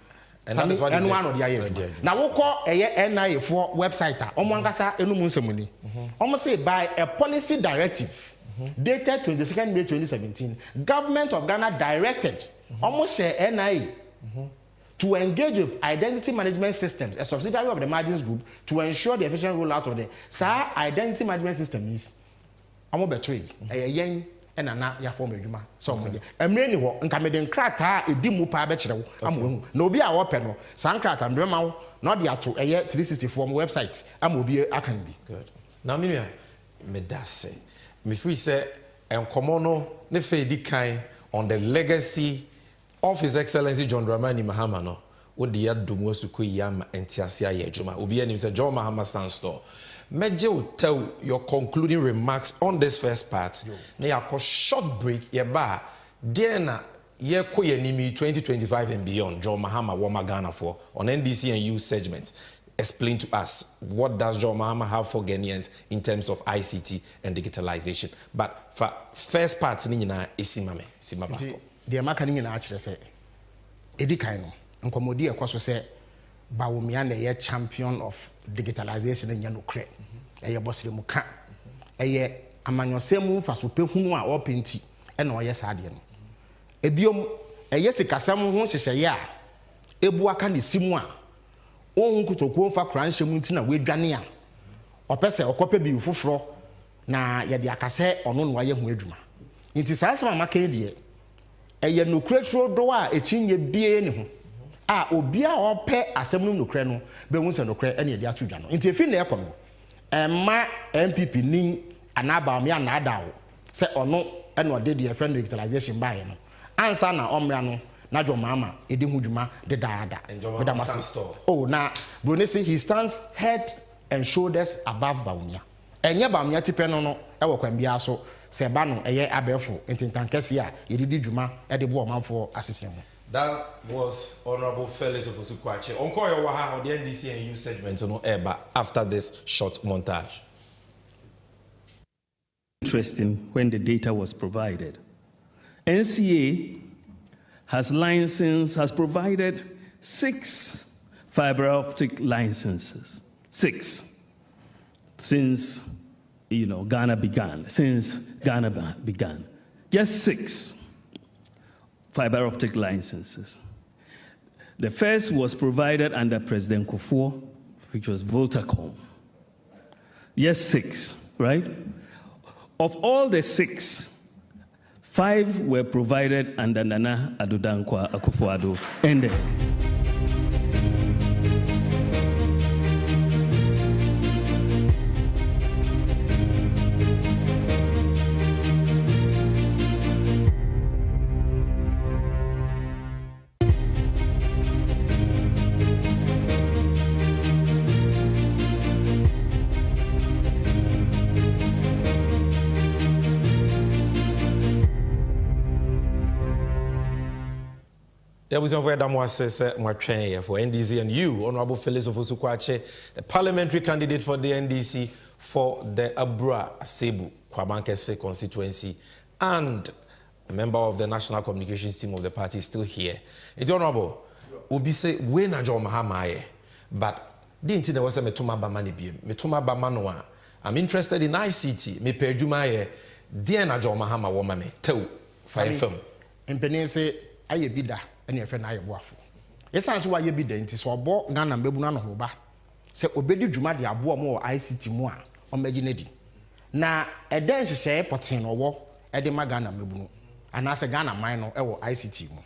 Sami enu ano dia ye. Na wo ko eye NIA for website a omo angasa enu mu nsemuni. Omo say by a policy directive dated 22nd May 2017, government of Ghana directed almost share NIA to engage with identity management systems, a subsidiary of the Margins Group, to ensure the efficient rollout of the identity management system is amo betray yen enana ya form adwuma so mo emre ni ho nka meden krata edi mu pa be kire wo amo na obi a wo pe no san krata mbre ma wo na de ato 364 mo website amo obi akan bi good now me medase me free say enkomo no ne fe di kan on the legacy of His Excellency John Dramani Mahama no odi adum wasuko yama entiase aye adwuma obi anim say John Mahama stand store meje will tell your concluding remarks on this first part na yakọ short break ye ba Diana ye koyenimi 2025 and beyond John Mahama Woma Ghana for on NDC and youth segment. Explain to us what does John Mahama have for Ghanaians in terms of ICT and digitalization. But for first part ni nyina esimame simaba. The American na actually say edi kan no nkomodi ekoso say Bawumia na ye champion of digitalization nya no kre. Eye bosire mu ka. Eye amanyosemu fa so pehunu a openti e na oye saade no. Ebiom eye sikasam ho hyehye a ebu aka ne simu a ohun kutokuo fa kranhye mu ntina wedwane a opese okope bi foforo na ye de akase ono no aye ho adwuma. Nti saa sama maka de eye no kretro do a echinye bie ne ho a obi a ope asem no nokre no be hu se nokre ene de atodwa no. Nti efi na ekom emma MPP nin anaba me anada wo se ono ene ode de friend digitalization bae no ansa na omra no na John Mahama edi hudwuma de daada oh na Bruni say he stands head and shoulders above Bawumia enye Bawumia tipe no no e wo kwan bia so se ba no eye abefo entintankese a yedidi dwuma e de bo omanfo asetemu. That was Honorable Felix of Osukwache. Onko yo wa ha the NDC and youth segment no eba after this short montage. Interesting when the data was provided. NCA has provided 6 fiber optic licenses. 6 since Ghana began. Just 6 fiber optic licenses. The first was provided under President Kufuor, which was Voltacom. Yes, 6, right? Of all the 6, 5 were provided under Nana Addo Dankwa Akufo-Addo ended. Was over for NDC and you, Honorable Felix of Osukwache, the parliamentary candidate for the NDC for the Abra Asebu Kwabankese constituency and a member of the national communications team of the party is still here. It's Honorable, Obi say we na John Mahama but didn't there was a metuma bamani bi metuma bamanoa. I'm interested in ICT. Me perjuma dear na John Mahama woman me tell fire film. Impenese aye bida. Any friend I boafo. Yes, answer why you be the inti so bo Ghana mbebu na no ba. Se obedi dwuma de abo mo ICT mu a o maginedi. Na eden hye potin no wo e de ma Ghana mbebu no. Ana se Ghana man no e wo ICT mu.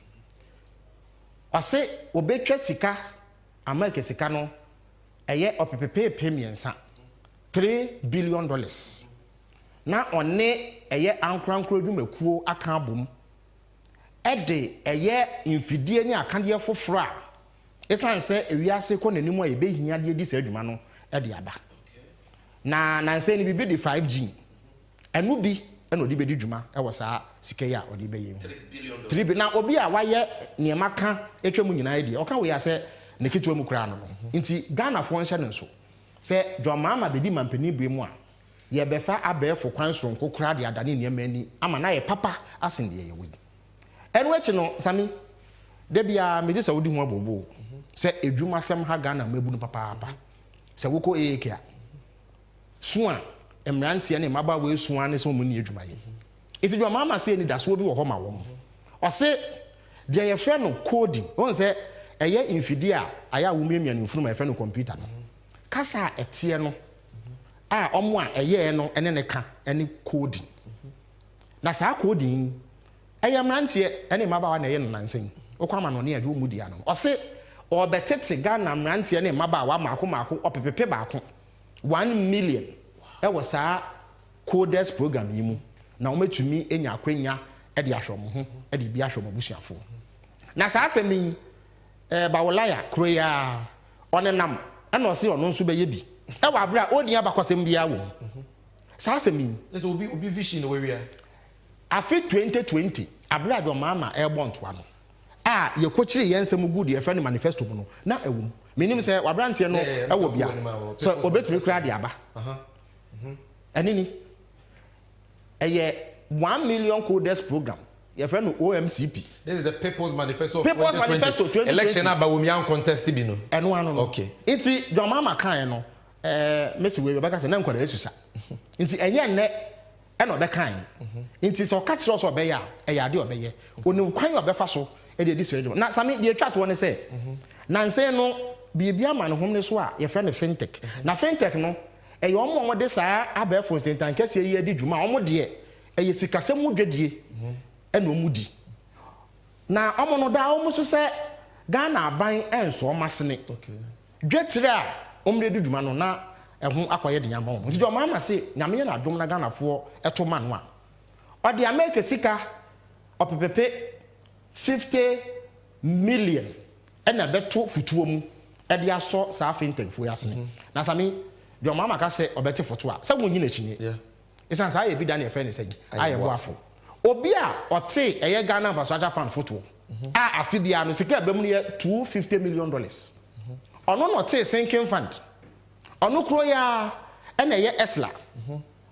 Ose obetwa sika America sika no eye opepepe pemiensa $3 billion. Na one eye ankrankro dwumakuo aka abom. Ede eye infidie ni akande foforo a esan se ewiase ko nanimu a ebe hia de di sa adwuma no ede aba na nanse ni bibi di 5G enu bi ena odi be di dwuma e wo sa sika ya odi be yem $3 billion na obi a waye niema ka etwemu nyina ide o ka we ya se ne kitwa mu kura no nti Ghana fo nhyɛ ne nso se John Mahama be di mampani bi mu a ye befa abefo kwan so nko kura de adane niema ani ama na ye papa asen de ye we. And which no, Sammy, Debia, Mrs. Odi Mobo, say a Juma Sam Hagana, Mebun Papa, Sawoko Eka. Swan, and Nancy and Maba will swan is so many Jumay. It's your mamma saying that's what we were home. Or say, dear friend of coding, one say, a year in Fidia, I have women in front of my friend of computer. Casa et Tiano. Ah, on one, a year no, and then a car, any coding. That's our coding. I am Nancy, any Maba and a Nancy. Okama no near Mudiano. Or say, or betete Ghana Nancy and a Maba, Mako, or Pepe Bako. 1 million. That was our coders program. You now me to me in your quenya, Eddie Ashom, Eddie Biashom Bushiafo. Nasa me, Bawalaya, Korea, on a num, and no see on no subayebi. Ewa bra, Odia Bakosembia. Sasa me, this will be vision where we are. After 2020, abra do mama airborne to ano ye kochiri yensem good ye friend manifesto mu no na ewum menim say wabrantie no ewo bia so obetumi kra de aba enini eye 1 million coders program your friend OMCP. This is the People's Manifesto of People's 2020. Manifesto 2020. Election about women contest bi no. Eno ano no. Okay. Inti your mama kan no Messi we beka say na nkwada esusa. Inti enye nne e no be kan. Inti so catch us obe ya e ya de obe ye. Oni kwan obefa so e de dis na Sammy de twa to ne say. Na nse no bibia ma ne hom ne so a your friend fintech. Na fintech no e yo mo de saa abefo tintan kese ye di dwuma omo de e sikasem dwedie eno mudi na omono da omuso se Ghana aban enso masene dwetire a omre duduma no na eho akoye de nyamba nti do mama se nyame na adom na Ghana fo eto ma no a ode America sika opepepe 50 million ena beto futuo mu e de aso sa fintech fo yasene na Sammy do mama ka se obete foto a se wonyi na chini isan sa ye bi da na efe ne se aye boafo obi a ote eye Ghana infrastructure fund photo a afibia no sika bem no $250 million ono no te sinking fund ono kro ya na eye esla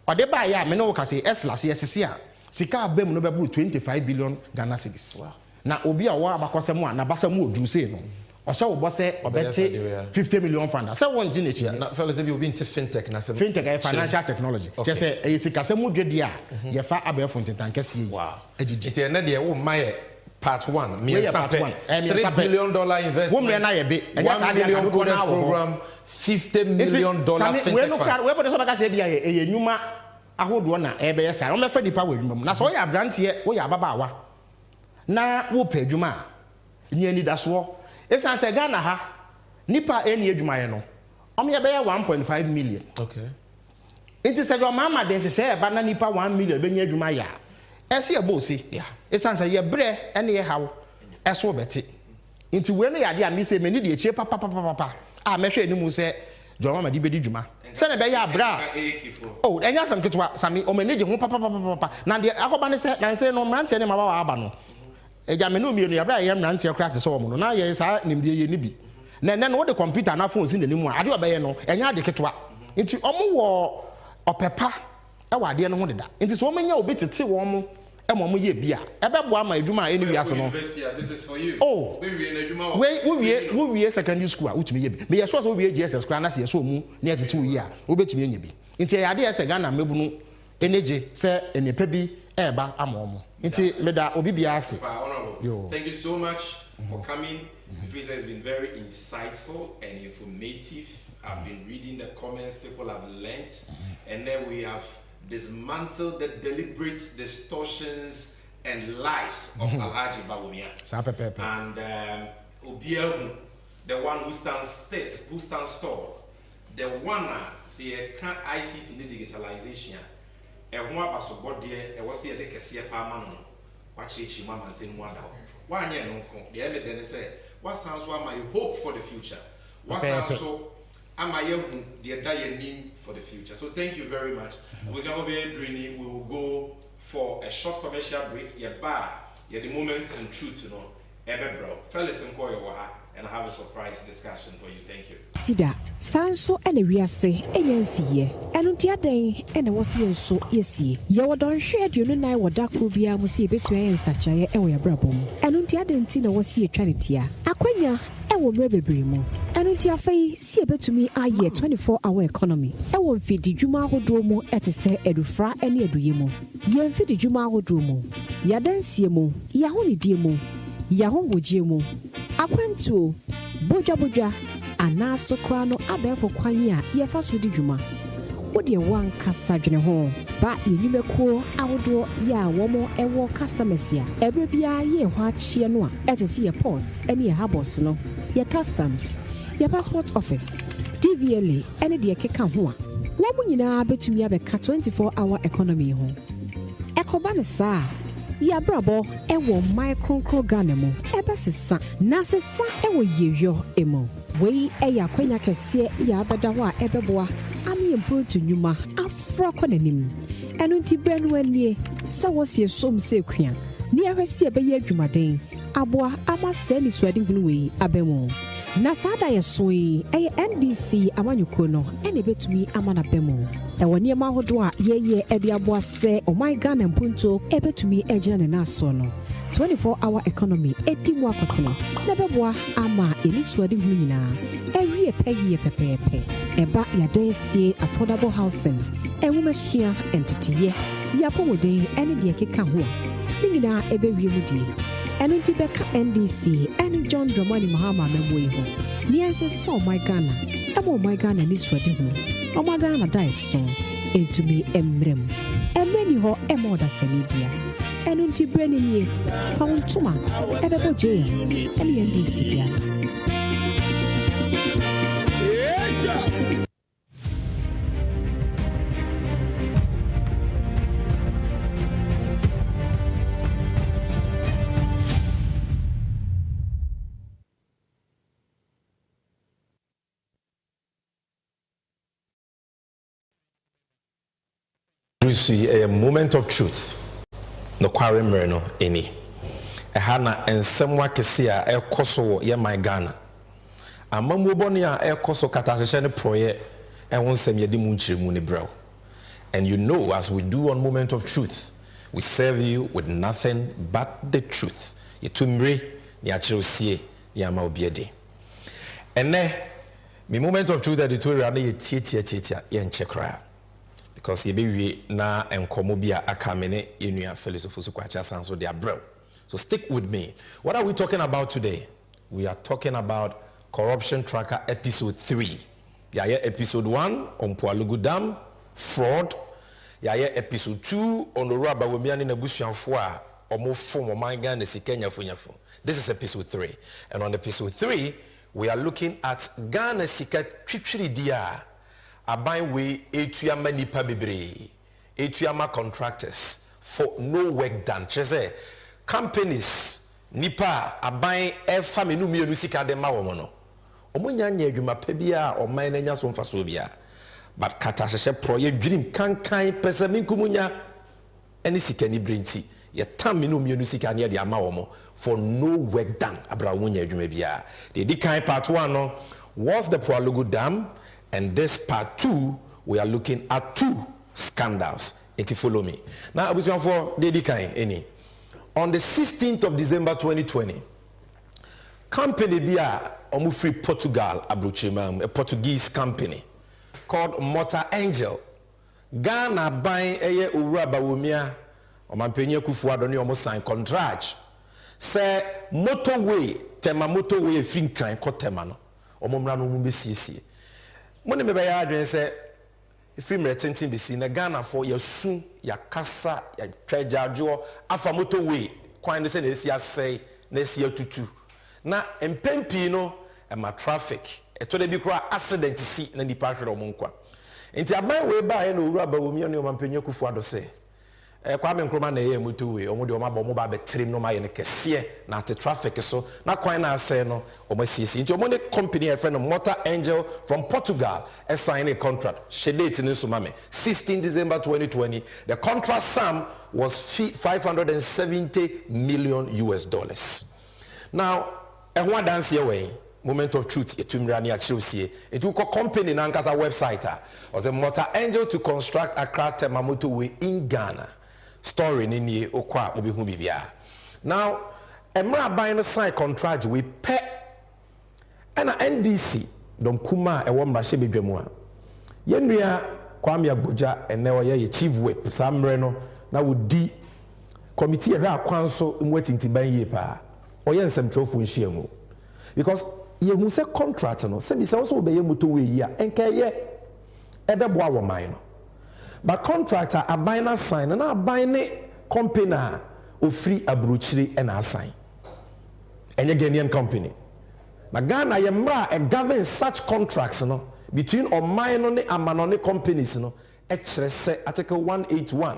ode ba ya me no ka say esla se yesisi a sika bem no be 25 billion Ghana cedis na obi a wa abakosem a na basam oduru sei no ose wo bose obete 50 million fund say won gine chi na fellows be obi into fintech na say fintech is financial technology just say e sika se mudwedi a ye fa abefo ntentan kese yi edidi enti ene de wo maye part 1 me $3 billion investment wo na ye be $1 million coders program $50 million fintech fund we put so baka say bia ye nyuma ahodo na e be yesa o me fa dipa wa nyuma na so ya brantie wo ya baba wa na wo pa adwuma ni ani da so esa se Ghana ha nipa eni adwuma ye no omo ye be 1.5 million okay enti se do mama den se e ba na nipa 1 million be nya adwuma ya ese e bo si esa se ye bre ene ye hawo eso beti enti we no ya de a mi se meni de echie papa a me hwe ni mu se do mama di be di dwuma se ne be ya bra oh enya sam ketwa Sammy o manage ho papa na de akoba ne se na se no mrantie ne maba wa aba no eja me no mi no ya bra ye mrantie craft se wo mo no na ye sa nimde ye ni bi na no wo de computer na phone si na ni mu ade oba ye no enya de ketwa nti omo wo opepa e wa ade no ho deda nti so omenya obi tete wo mo e mo ye bia e be bo ama adwuma e ni wi ase no this is for you oh we wie na adwuma we wie secondary school a utumi ye bi me ye so we wie GSS kra na se ye so mu na ye tete wo yi a wo betumi enya bi nti ya ade ese Ghana mebu no eneje se enepa bi e ba ama omo nti meda obi bia ase. Thank you so much for coming. It has been very insightful and informative. I've been reading the comments, people have learnt, and then we have dismantled the deliberate distortions and lies of Alhaji Bawumia. And Obiahu, the one who stands tall, the one say can't ICT in the digitalization. And one basso body, and was here the Cassia Palmano. Watch it, Mama, and say, one year, no, the evidence say, what sounds what my hope for the future? What sounds so am I the entire name for the future? So thank you very much. We will go for a short commercial break. Yeah, the moment and truth, you know. Bro, fellas and Koya and have a surprise discussion for you. Thank you. Sida, Sanso and a Riase, ANC, and Untiade, and a was so easy. You don't share you and I what Dakubia was see between such a area brabum. And Untiade Tina was here Trinitia. Aquania, I will rebel brimo. And Untia Fay, see a bit to me, I year 24-hour economy. I won't feed the Juma Hodomo at a say Edufra and Eduyemo. Yen feed the Juma Hodomo. Yadan Siemo, Yahoni Diemo. Yahongo Jemo, Aquento, Boja, and now so crano abel kwanya, Yafasu di Juma. What dear one Cassagene home, but you may call outdoor ya womo and war customers here. Every bia ye watch ye no, at a sea ports, and ye harbors no, your customs, your passport office, DVLA, any dear Keka Hua. Woman in our bet to me have a 24-hour economy home. Ecobanesa. Ya brabo ewo micro ganemo ebe sesa na sesa ewo yeyo emo we eya kwanya kese ya abeda ho a ebeboa ami improve nyuma afro konanim enu nti brenu anie se wo sie som se kua ni ahwesi ebeye adwumaden aboa ama sɛ ni suade hunu wei abɛmo na sada yɛsoe ɛyɛ NDC amanyuko no ɛne betumi ama na bɛmo ɛwɔ nneɛma ahodo a yɛyɛ ɛde aboa sɛ ɔman Ghana mpunto ɛbɛtumi ɛgyina ne naso no 24-hour economy edi mu akɔtene na bɛboa ama ɛni suade hunu nyinaa ɛwie pɛyie pɛpɛɛpɛ ɛba yɛdansie affordable housing ɛnwomɛsua ɛnteteyɛ yɛapɔmɔden ɛne deɛ keka ho a ne nyinaa ɛbɛwie mu die ɛno nti bɛka NDC ɛne John Dramani Mahama mɛmo yi ho ne ɛnsɛ sɛ ɔman Ghana ɛma ɔman Ghana ne suade hunu ɔman Ghana da ɛso ɛntumi ɛmmerɛm ɛmmerɛ ni hɔ ɛma ɔdasani bia ɛno nti berɛ ne nie fa wo ntoma ɛbɛbɔ JM ɛne NDC dia You see a moment of truth. No quarry merno any. A hana and somewhat kesia air koso ye my Ghana. A mamubonia air koso katashan proye and one sem yedi munchi muni bro. And you know, as we do on Moment of Truth, we serve you with nothing but the truth. Ye tumri, ni achirosie, ni ama obiede. And ne, mi Moment of Truth that you told me ye tia yen chekra. Because ye be na enkomobia akamene yenua philosophy kwacha sanso dia bro. So stick with me. What are we talking about today? We are talking about Corruption Tracker episode 3. Yaya episode 1 on Poalugu Dam, fraud. Yaya episode 2 on the rubber womiani na busuanfo a omo fom omanga na sikenya funyafo. This is episode 3. And on episode 3, we are looking at Ghana sika twitwiri dia. Aban we etuyama nipa bebre, etuyama contractors for no work done. Chese companies nipa aban efa menu mienu sika de ma wo no. Omo nyanya adwuma pa bia o man nya so mfaso bia. But kata hye project dream kankan pese minkumunya eni sika ni brenti. Ye tam menu mienu sika ne de ama wo mo for no work done. Abra wo nya adwuma bia. The dikan part 1 no was the Poalugu Dam. And this part 2, we are looking at 2 scandals. If you follow me. Now, for any. On the 16th of December 2020, company Bia Omufri Portugal, a Portuguese company called Motor Angel. Ghana buying a uraba wumia, or Mampenia Kufuadoni almost signed contract. Say motorway, tema motorway finkan kotemano, or Momrano Mumbisi. Money me by adwene say film retenting be seen Ghana for your soon ya kasa ya trejajo afa motorway kwan say na sia say na sia tutu na empempi no e ma traffic e to de bi kra accident si na nipa hwere o monkwa enti aban we ba e na owura ba wo mi ne o mampanya kufu ado say kwa me nkroma na ye motorway o mo de o ma ba mo ba betrim no ma ye ne kese na ate traffic so na kwan na say no o ma sisi nti o mo ne company a friend Motor Angel from Portugal signed a contract shedate in Sumame 16 December 2020. The contract sum was $570 million. Now ehwa dance away Moment of Truth etumrani achirosie etu ko company na nkasa website was a Motor Angel to construct Accra Tema motorway in Ghana. Story ni okwa obihu bibia. Now emra ban no sign contract we pe and NDC dom kuma e wo mrahye bedwamu a yenua Kwame Agboja ene ye chief whip samre no na wodi committee ehwe akwanso mwatintiban ye pa oye nsemtrofo nhyiamu because ye hu se contract no se bi se so obeye motorway yi a enka ye ebeboa wo man no. But contractor aban na sign na aban ne company ofri abrochiri and assign. Enye Ghanaian company. Na Ghana ye mra e govern such contracts no between oman no ne amanone companies no e kire se article 181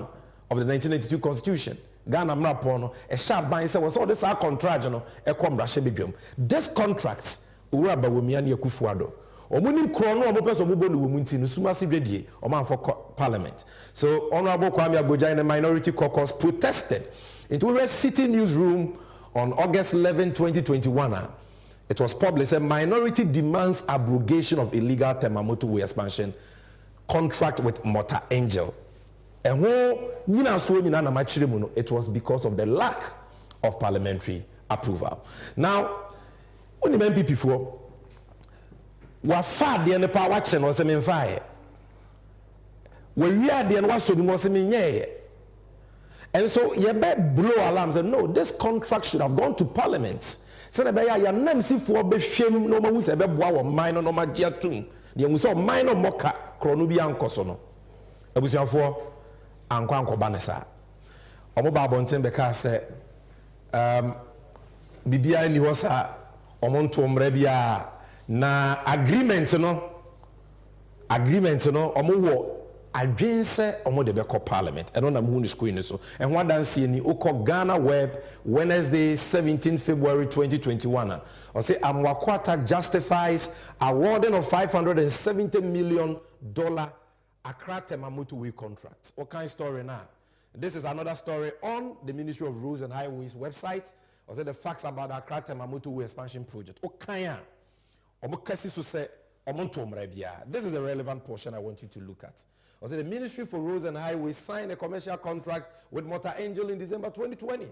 of the 1982 constitution. Ghana mra po no e sha aban se was all this contract no e kom brahye bedwam. This contract ura ba womia ne Akufo-Addo Omunim krono omo person omo no womunti no suma se dwedie oman for parliament. So Honorable Kwame Agboja in the Minority Caucus protested into a city newsroom on August 11, 2021. It was published a minority demands abrogation of illegal Tema Motorway expansion contract with Motor Angel. And it was because of the lack of parliamentary approval. Now, when the MP before, what far the end power action was a fire. When we are the end was and so you better blow alarms and no, this contract should have gone to parliament. So the bear ya nancy for be shame no man say be boa minor no magia tum. The muso minor moka kronubi ankoso no. Abusiafo anko banesa. Omo ba bonten be ka say bibia ni ho sa omo nto mra bia na agreement no omo wo adwen se omo de be call parliament and on am hu ni screen so and what dan see ni okọ Ghana Web Wednesday 17 February 2021 or say Amwakwata justifies awarding of $570 million Accra Tema Motorway contract. What kind of story now? This is another story on the Ministry of Roads and Highways website. Or say the facts about the Accra Tema Motorway expansion project. This is the relevant portion I want you to look at. Or say the Ministry for Roads and Highways signed a commercial contract with Motor Angel in December 2020.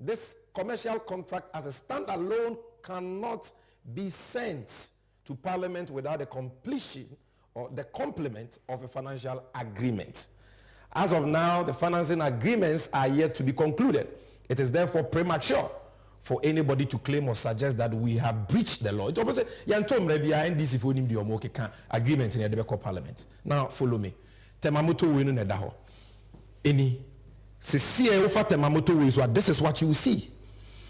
This commercial contract as a standalone cannot be sent to Parliament without the completion or the complement of a financial agreement. As of now, the financing agreements are yet to be concluded. It is therefore premature for anybody to claim or suggest that we have breached the law. It's opposite. NDC for the agreement in the Parliament. Now follow me. Tema Motorway no nedaho. Any CCA over Tema Motorway, this is what you see.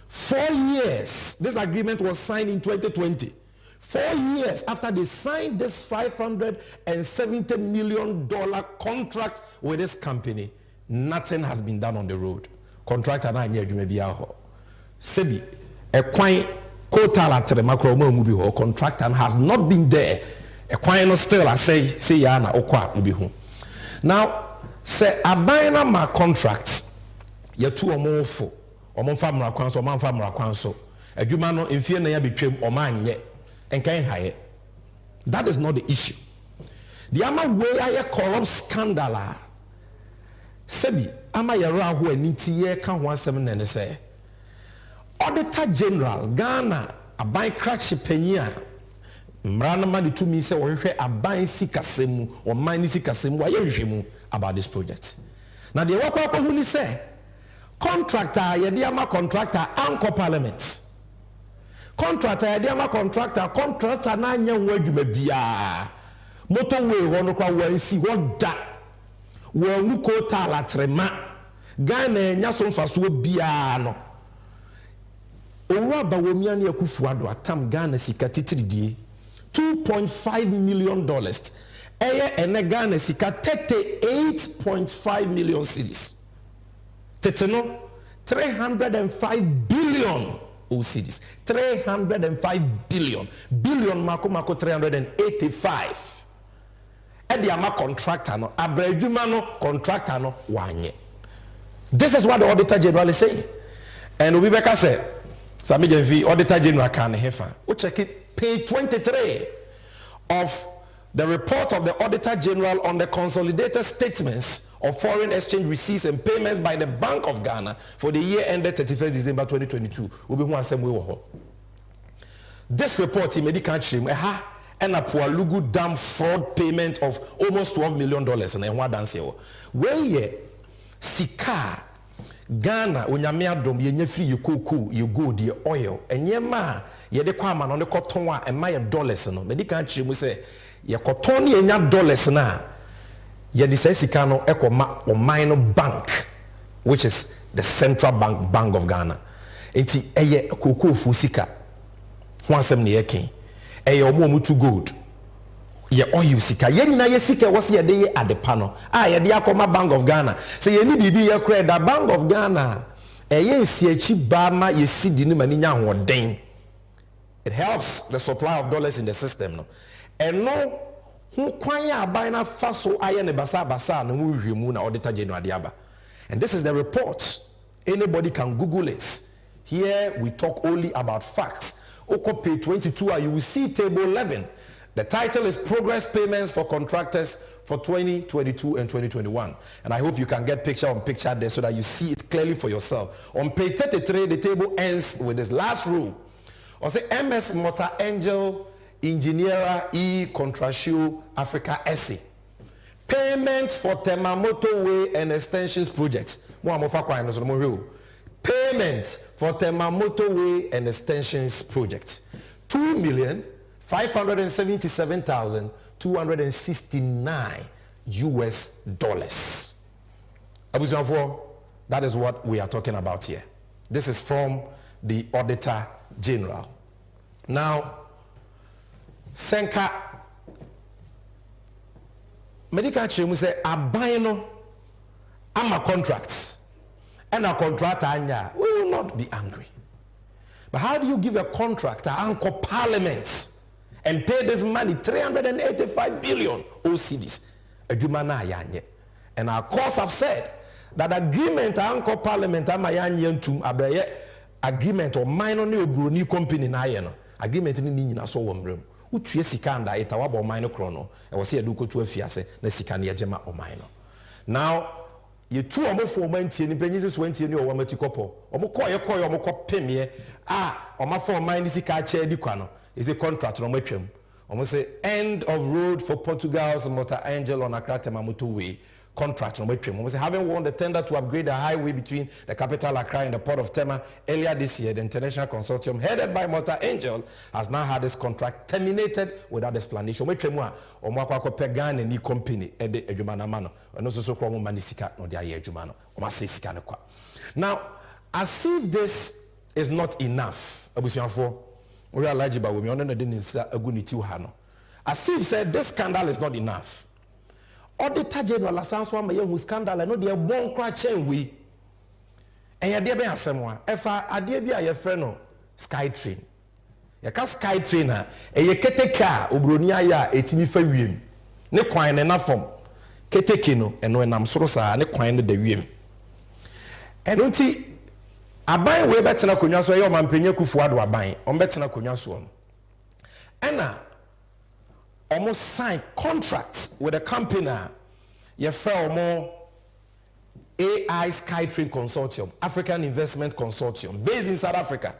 4 years. This agreement was signed in 2020. 4 years after they signed this $570 million contract with this company, nothing has been done on the road. Contractor na nye adwuma bia ho. Sebi a kwan quota la macro mubi ho contractor has not been there. A kwan no still I say ya na okwa mubi ho. Now say abina ma contract ye tu omofo omfa mra kwan so omfa mra kwan so adwuma no mfie na ya betwem omanye enkan haye. That is not the issue. The ama way aye corrupt scandal sebi ama yera ho aniti ye ka ho asem na ne say Auditor General Ghana aban crash penya mrana mani to me say wohwe aban sikasemu or mani sikasemu aye hwehwemu about this project. Now the work hu ni say contractor ye de ama contractor anko parliament. Contractor ye de ama contractor na anya ho adwuma bia motorway ho no kwa wansi woda wo mu kota la trema Ghana enya so mfaso bia no Owura Bawomiani Akufuado atam Ghana sika titridie $2.5 million. Eye ene Ghana sika 38.5 million cedis. Teteno 305 billion cedis. 305 billion. Billion mako 385. Edi ama contractor no abreduma no contractor no wanye. This is what the Auditor General is saying. And Ubibeka said Sammy Gyamfi Auditor General can hefa. We check it page 23 of the report of the Auditor General on the consolidated statements of foreign exchange receipts and payments by the Bank of Ghana for the year ended 31st December 2022. This report in medical trim and a Pualugu Dam fraud payment of almost $12 million and what dance where ye sika Ghana onyame adom ye nya free ye cocoa ye gold ye oil enye ma ye de kwa ma no ne koton a e ma ye dollars no medical chemu say ye koton ye nya dollars na ye de say sika no e ko ma o bank which is the Central Bank of Ghana enti eye cocoa fu sika ho asem ne ye ken eye omo to gold ye oil sika ye nyina ye sika wo se ye de ye adepa no ye de akoma Bank of Ghana se ye ni bibi ye kra da Bank of Ghana ye nsiachi ba ma ye sidi ni mani nya hoden. It helps the supply of dollars in the system no and no who kwanya abina faso aye ne basa no mu hwemu na auditor general diaba. And this is the report. Anybody can Google it. Here we talk only about facts. Oko page 22, you will see table 11. The title is Progress Payments for Contractors for 2022 and 2021. And I hope you can get picture on picture there so that you see it clearly for yourself. On page 33, the table ends with this last rule. On say MS Motor Angel Engineer E Contratio Africa SE. Payment for Temamoto Way and Extensions Projects. Payment for Temamoto Way and Extensions Projects. $2,577,269 US. That is what we are talking about here. This is from the Auditor General. Now, Senka medical chimu say abino ama contracts and a contractor anya, we will not be angry. But how do you give a contractor anchor parliament and pay this money 385 billion OCDs? And our courts have said that agreement anchor parliament agreement or minor new company na agreement ni nyina so womrem utue sikanda etawabo minor chrono e wo se eduko to afiase na sikane yagema o minor. Now ye two omofo mantie ni penyi so wantie ni o wamatikopo omokoye omokopemie omafo man ni sika cha edikwa no is a contract no matwam omo say end of road for Portugal's Motor Angel on Accra Temamoto Way contract no matwam. Omo say having won the tender to upgrade the highway between the capital Accra and the port of Tema earlier this year, the international consortium headed by Motor Angel has now had this contract terminated without explanation. Matwam omo akwa pegane ni company e de adwuma na ma no ono so kro mo manisika no de aye adwuma no omo say sika ne kwa. Now, as if this is not enough, abusuafo we are large ba we me ono na de nsa aguniti ha no. As if said this scandal is not enough. Auditor General asanso ama ye hu scandal no de bon kra chen we. En ye be asem a efa ade bi a ye frɛ no Skytrain. Ye ka Skytrain a ye keteke a obroni aya etimi fa wiem. Ne kwan ne na fom. Keteke no eno enam soro saa ne kwan ne da wiem. Eno nti aban we betena konwa so ye o mampanya kufu ado aban o betena konwa so no. Ena almost sign contracts with a company you more AI Skytrain Consortium, African Investment Consortium, based in South Africa.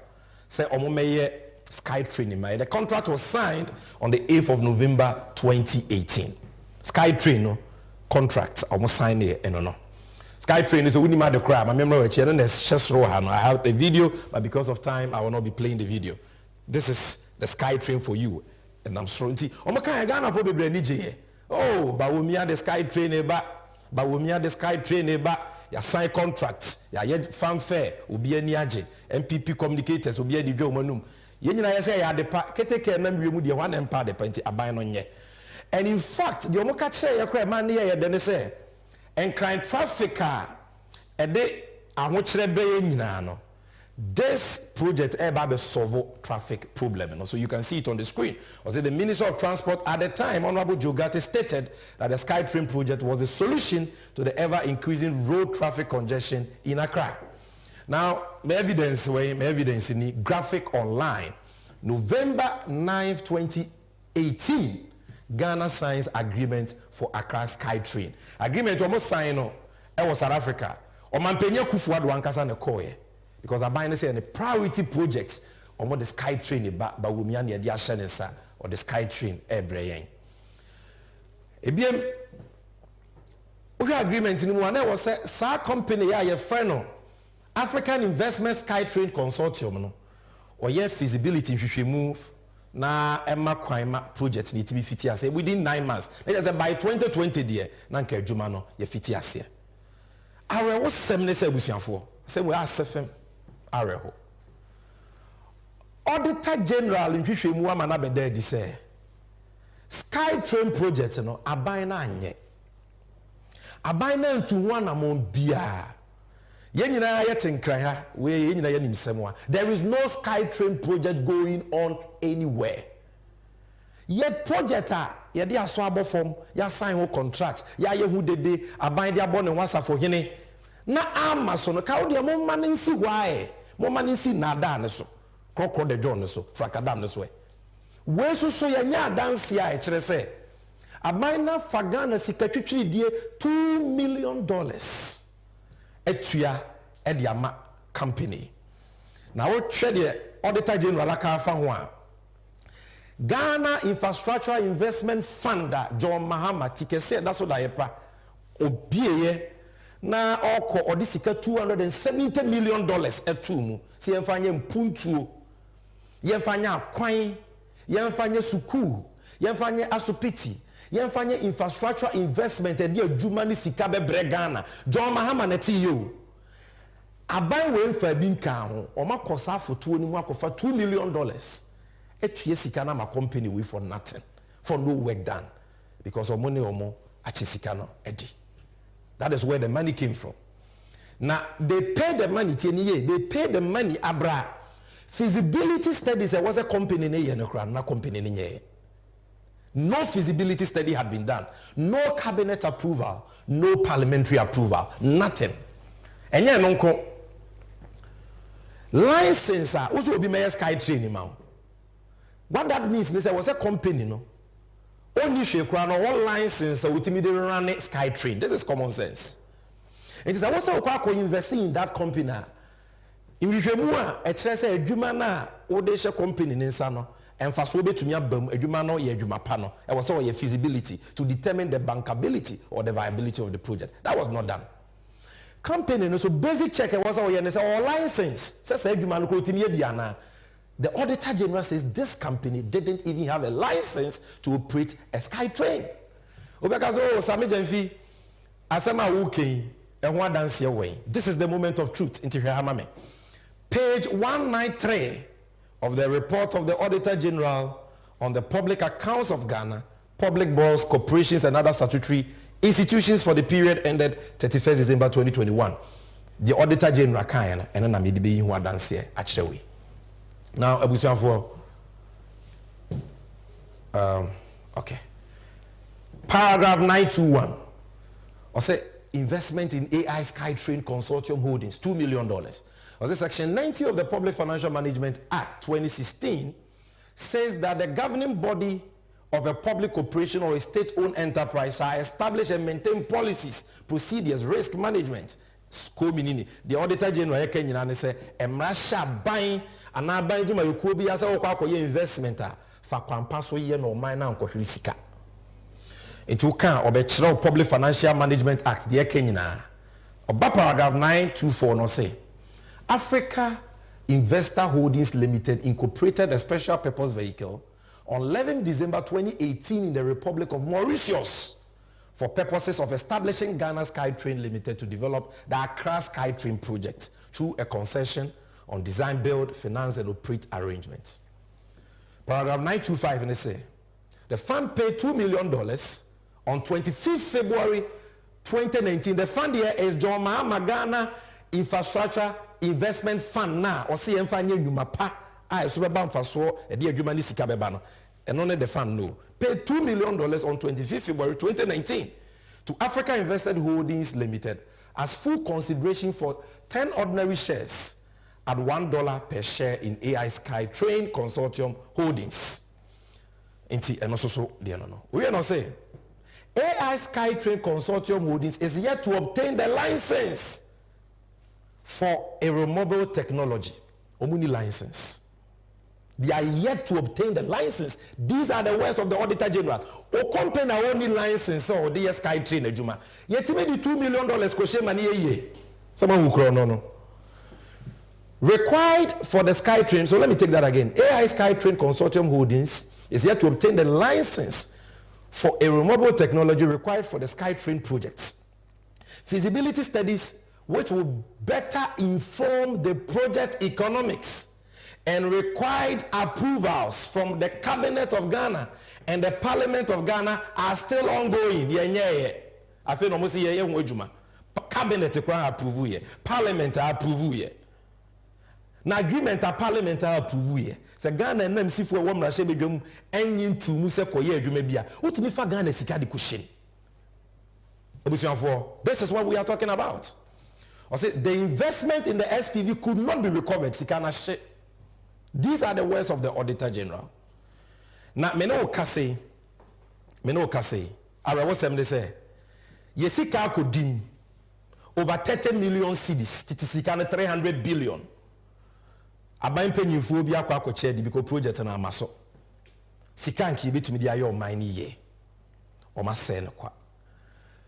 Say Omomeye Skytrain. The contract was signed on the 8th of November 2018. Skytrain no contract almost signed here and no. Skytrain is a winning the crowd. My memory I have a video, but because of time, I will not be playing the video. This is the Skytrain for you. And I'm sorry. Omaka Ghana for baby nije. Oh, but we the Skytrain eba. But we the Skytrain eba. Ya sign contracts. Ya yet fanfare. Ubi any aje. MPP communicators. Ubi edi jo manum. Yenina ya say ya depa. Kete ke na mwimu di one empire depa inti abayi no nye. And in fact, the Omoka che ya kwe man ya dene say. And crime trafficker. Ede ahochre beye nyina no. This project eba solve traffic problem. So you can see it on the screen. Was it the Minister of Transport at the time, Honorable Jogati, stated that the Skytrain project was the solution to the ever-increasing road traffic congestion in Accra. Now, my evidence in the graphic online. November 9th, 2018, Ghana signs agreement for Accra Skytrain. Agreement almost signed no, it was South Africa. Omampenya Kufuor wankasa ne koye. Because I buy say the priority projects on what the Skytrain ba wumiani edi ashenesa or the Skytrain ebreyen. Ebiem we agreement ni one was say sa company ya ye friend African Investment Skytrain Consortium no or ye feasibility hwehwemu na emma kwama project ni tibi fiti ase within 9 months. Let us by 2020 there na nka adwuma no ye fiti ase. Awe wo semne se abusuafo se we asefem areho. Auditor General in Hwehwemu ama na beda di say Skytrain project no aban na anye. Aban na ntu ho anamon bia. Ye nyina yetenkran ha we ye nyina yanimsem a. There is no Skytrain project going on anywhere. Yet project ye de aso abofom ya sign ho contract ya ye hu dede aban de abon ne wasa for hene na ama so no ka wo de mo man nsi hwae mo man nsi nada ne so kokro de john ne so frakadam ne so we so ye nya dance a e kire se aban na fagana sikatwitwi die $2 million etua e de ama company na wo hwe de auditor general aka fa ho a Ghana Infrastructure Investment Fund John Mahama tikese that's what I pa obieye na oko odisika $270 million etumu si yemfanye mpuntuo yemfanye akwan yemfanye suku yemfanye asupiti yemfanye infrastructure investment edi adwuma ni sika bebre Ghana John Mahama na ti yo aban we mfa bi nka ho o makosa foto ni mu akofa $2 million etuye sika na ma company we for nothing for no work done because of money omo achi sika no edi. That is where the money came from. Now they pay the money they pay the money abra feasibility studies there was a company na company ni no feasibility study had been done, no cabinet approval, no parliamentary approval, nothing. And yeah no license also be my sky train now. What that means is there was a company, no. Only one license with immediately run sky train. This is common sense. It is also investing in that company. In which a chess a Jumana or they share company in Sano and fast to me a Jumano ye Jumapano. It was also a feasibility to determine the bankability or the viability of the project. That was not done. Company so basic check was our license. Says Jumano. The Auditor General says this company didn't even have a license to operate a sky train. Sammy Gyamfi, asema wuke ehwa dance way. This is the moment of truth. Page 193 of the report of the Auditor General on the public accounts of Ghana, public boards, corporations, and other statutory institutions for the period ended 31st December 2021. The Auditor General can and then I'm be who dance here actually. Now, okay. Paragraph 921. I say investment in AI Skytrain Consortium Holdings, $2 million. I say Section 90 of the Public Financial Management Act 2016 says that the governing body of a public corporation or a state-owned enterprise shall establish and maintain policies, procedures, risk management. The Auditor General Kenya say emrasha buying and now buying to my Yukobi as a investment for Kwampaso ye no mine and Kohrisika. Into can or Public Financial Management Act, the Kenya. Oba paragraph 924 no say Africa Investor Holdings Limited incorporated a special purpose vehicle on 11 December 2018 in the Republic of Mauritius for purposes of establishing Ghana Skytrain Limited to develop the Accra Skytrain project through a concession on design, build, finance, and operate arrangements. Paragraph 925 and they say, the fund paid $2 million on 25th February 2019. The fund here is John Mahama Ghana Infrastructure Investment Fund now, or CMFA Numapa. I Subaban Faso, a dear Jumani Sikabebano. And only the fund no. Paid $2 million on 25th February 2019 to Africa Invested Holdings Limited as full consideration for 10 ordinary shares at $1 per share in AI Skytrain Consortium Holdings. And also so we are not saying AI Skytrain Consortium Holdings is yet to obtain the license for aeromobile technology. Omuni license. They are yet to obtain the license. These are the words of the Auditor General. O company only license or the Skytrain ejuma. Yet maybe $2 million question money a year. Someone who no. Required for the Skytrain. So let me take that again. AI Skytrain Consortium Holdings is yet to obtain the license for aeromobile technology required for the Skytrain projects. Feasibility studies which will better inform the project economics and required approvals from the Cabinet of Ghana and the Parliament of Ghana are still ongoing. I feel almost Cabinet approve Parliament approve. Now agreement Parliament approve Se Ghana and NDC for one Rashe bedwam enyin tu mu se koye adwuma bia. Wotimi fa Ghana sika de kuhye. Obusuafo, this is what we are talking about. I said the investment in the SPV could not be recovered. Sika na hye. These are the words of the Auditor General. Now, me no kase. Ara what them they say? Yesika kodim over 30 million cedis. Titisika na 300 billion. Aban penyimfo bi akwa akwache di because project na amaso. Sika nki betumi di ayo man ye. O ma se ne kwa.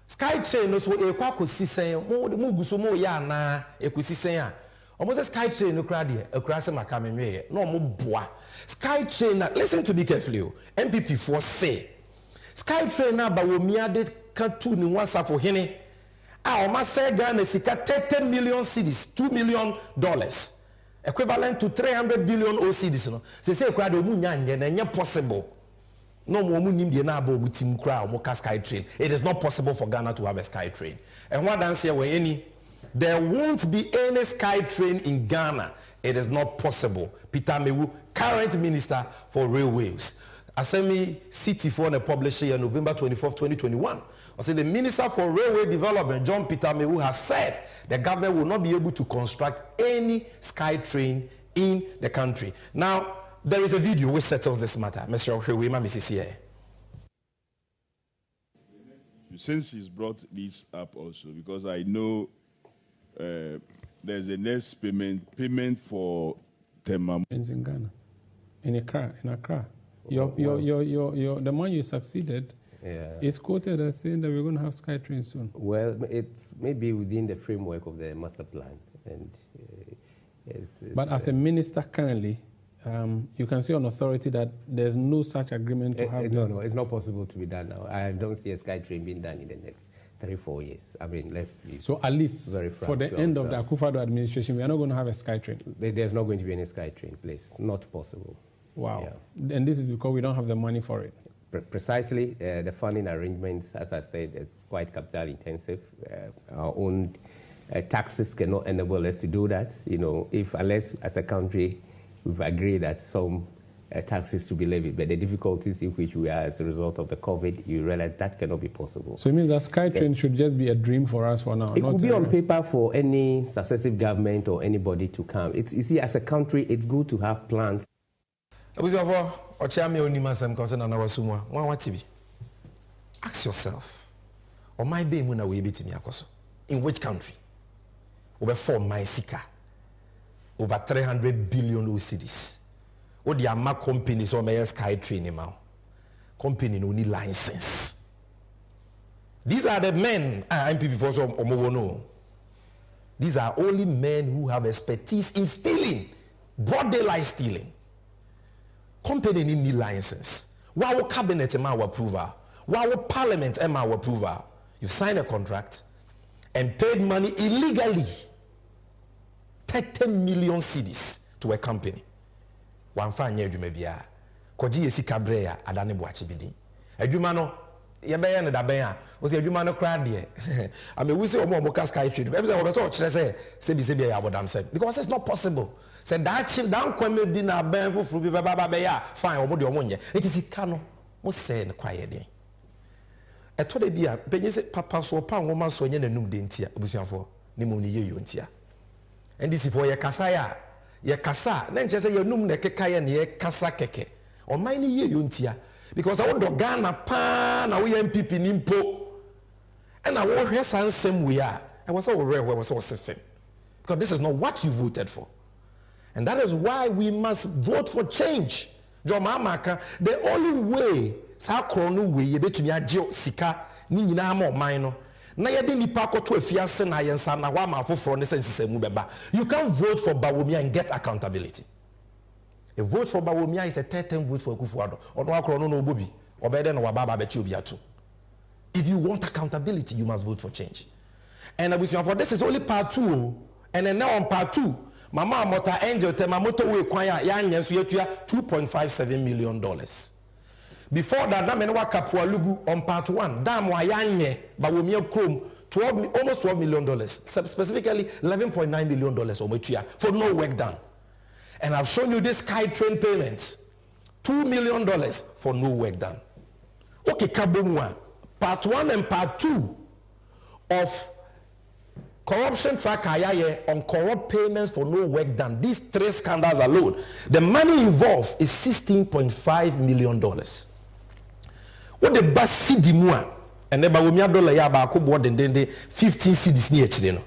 Skytrain no so ekwa akosisen mo guso mo ya na ekosisen a. Omo say Skytrain no kra de akura se maka menwe no mo boa. Skytrain, listen to me carefully. MPP for say Skytrain na ba wo miade katu ni wasa for hene. Ah, o ma say Ghana sika 30 million cedis, $2 million. Equivalent to 300 billion cedis no. Say kra de mu nya nge na nya possible. No mo mu nim de na ba mu tim kra o mo ka Skytrain. It is not possible for Ghana to have a Skytrain. And what dance here we any there won't be any Skytrain in Ghana. It is not possible. Peter Mewu, current minister for railways. Asemi City for the publisher here November 24th, 2021. I said the minister for railway development, John Peter Mewu, has said the government will not be able to construct any Skytrain in the country. Now, there is a video which settles this matter. Mr. Okwema, Mrs. Here. Since he's brought this up also, because I know there's a next payment for Tema. In Ghana, in Accra. The one you succeeded is quoted as saying that we're going to have Skytrain soon. Well, it's maybe within the framework of the master plan. But as a minister currently, you can say on authority that there's no such agreement to have. No, it's not possible to be done now. I don't see a Skytrain being done in the next 3-4 years. I mean, let's be so at least for the end of the Akufo-Addo administration, we are not going to have a Skytrain. There's not going to be any Skytrain, please. Not possible. Wow. Yeah. And this is because we don't have the money for it. Precisely. The funding arrangements, as I said, it's quite capital intensive. Our own taxes cannot enable us to do that. You know, unless as a country we've agreed that some taxes to be levied, but the difficulties in which we are as a result of the COVID, you realize that cannot be possible. So it means that Skytrain should just be a dream for us for now. It will be on paper for any successive government or anybody to come. You see, as a country, it's good to have plans. Ask yourself, in which country? Over 4 Maisika, over 300 billion cedis. What the Ama companies or Mayor Skytrain now? Company no need license. These are the men, MPP for some Omowono. These are only men who have expertise in stealing, broad daylight stealing. Company need license. Why would cabinet our approval? Why would parliament our approval? You sign a contract and paid money illegally. 30 million cedis to a company. One fine year you may be a Koji Cabrea Adani Boachibidi. A Jumano, Yabayan and Abaya was a Jumano crowd here. I mean, we say more Skytrain. Everyone was all say, because it's not possible. Said that chip down Kwame dinner ben for Fruby Baba Baya, fine or Modia. It is a cano, most say in a quiet day. I told the beer, Penny Papa so pound woman so yen and num dentia, Busian for Nimuni Yuntia. And this is for your Kasaya, your Kasa, then just say your num ne kekaya near Kasa keke, or mine ye Yuntia, because I want to Ghana pan, a we MPP Nimpo, and I want her son same we are. I was so rare where I was so safe. Because this is not what you voted for. And that is why we must vote for change. The only way sa krono we ye betumi agye sika ni nyina ma oman na ye de nipa koto afiase na ye nsa na wa ma afoforo ne sensesemu beba. You can't vote for Bawumia and get accountability. A vote for Bawumia is a 10-10 vote for Akufo-Addo. Ono akrono no obobi obede no wababa bechi obi ato. If you want accountability, you must vote for change. And for this is only part 2, and then now on part 2 Mama Motor Angel tema motor we kwaya yanya so yetua $2.57 million. Before that, na menwa kapua lugu on part 1. Dam wa yanye Bawumia Chrome almost $12 million. Specifically $11.9 million for no work done. And I've shown you this SkyTrain payment. $2 million for no work done. Okay, Kabumwa, part 1 and part 2 of corruption track on corrupt payments for no work done. These 3 scandals alone, the money involved is $16.5 million. What the bus CD mua and neba wumia dollar ya ba ko board den 15 cedis ni echire no.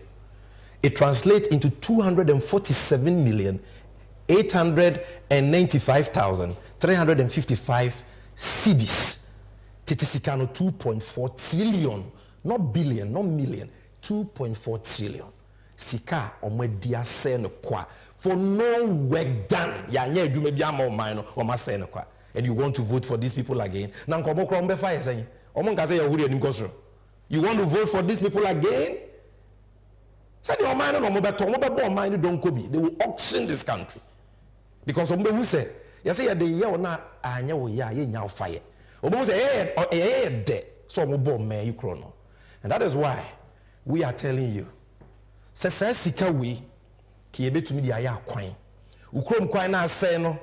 It translates into 247,895,355 cedis. Titisikano 2.4 trillion, not billion, not million, 2.4 trillion. Sika omedia sen kwa for no work done. Ya nye du mebi ama omino o ma sen kwa. And you want to vote for these people again? Na nkomo kro mbe fa yesen. Omo nka say ya huri enim kosro. You want to vote for these people again? Say the omino no mo beto, mo bebo omino don kobi. They will auction this country. Because ombe who say, ya say ya de ye ona anya wo ya ye nya fire. Ombe say eh de so mo bo me you kro no. And that is why we are telling you, se sika we ki ebetumi di aya kwan. Ukrom kwan na ase no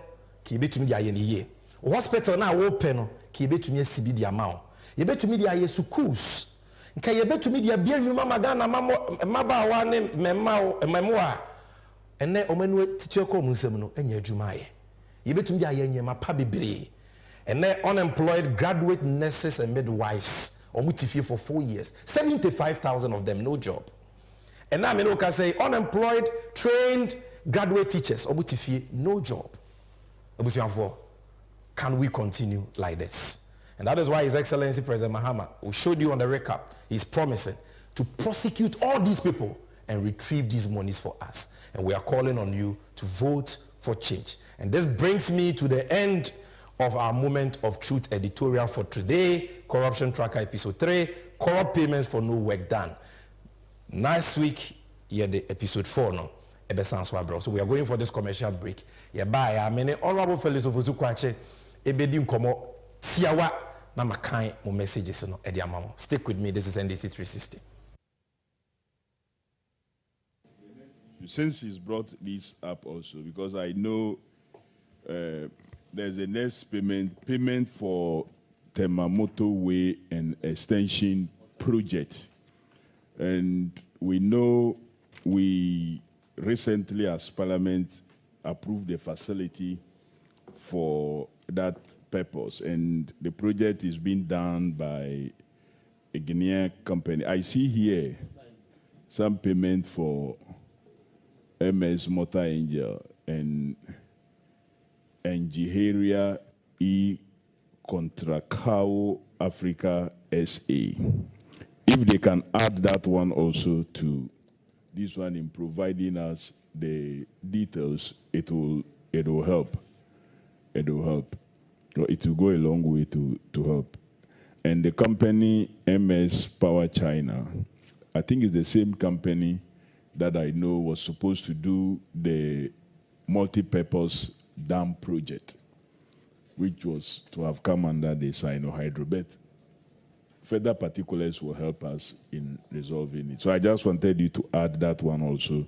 ki ebetumi di aya ne ye. Hospital na wo pe no ki ebetumi asibi di ama o. Ebetumi di aya schools. Nka ebetumi di abia nyuma magana maba wa ne memmo a ene omanu titio ko munsem no enya adwuma aye. Ebetumi di aya nyema pa bebre. Ene unemployed graduate nurses and midwives Omutifie for 4 years. 75,000 of them, no job. And now I can say unemployed, trained graduate teachers, Omutifie, no job. Can we continue like this? And that is why His Excellency President Mahama, we showed you on the recap, he's promising to prosecute all these people and retrieve these monies for us. And we are calling on you to vote for change. And this brings me to the end of our Moment of Truth editorial for today, Corruption Tracker episode 3, corrupt payments for no work done. Next week, the episode 4 no. So we are going for this commercial break. Bye. Many honorable fellows of Uzukwache, ebedi nkomo tiawa na makai mo messages no edi amamo. Stick with me. This is NDC 360. Since he's brought this up also, because I know there's a next payment for Temamoto Way and Extension Project. And we know we recently as Parliament approved the facility for that purpose. And the project is being done by a Guinean company. I see here some payment for MS Motor Angel and Nigeria Contracao Africa SA. If they can add that one also to this one in providing us the details, it will help. It will help. It will go a long way to help. And the company MS Power China, I think it's the same company that I know was supposed to do the multi-purpose dam project, which was to have come under the Sino-Hydro. But further particulars will help us in resolving it. So I just wanted you to add that one also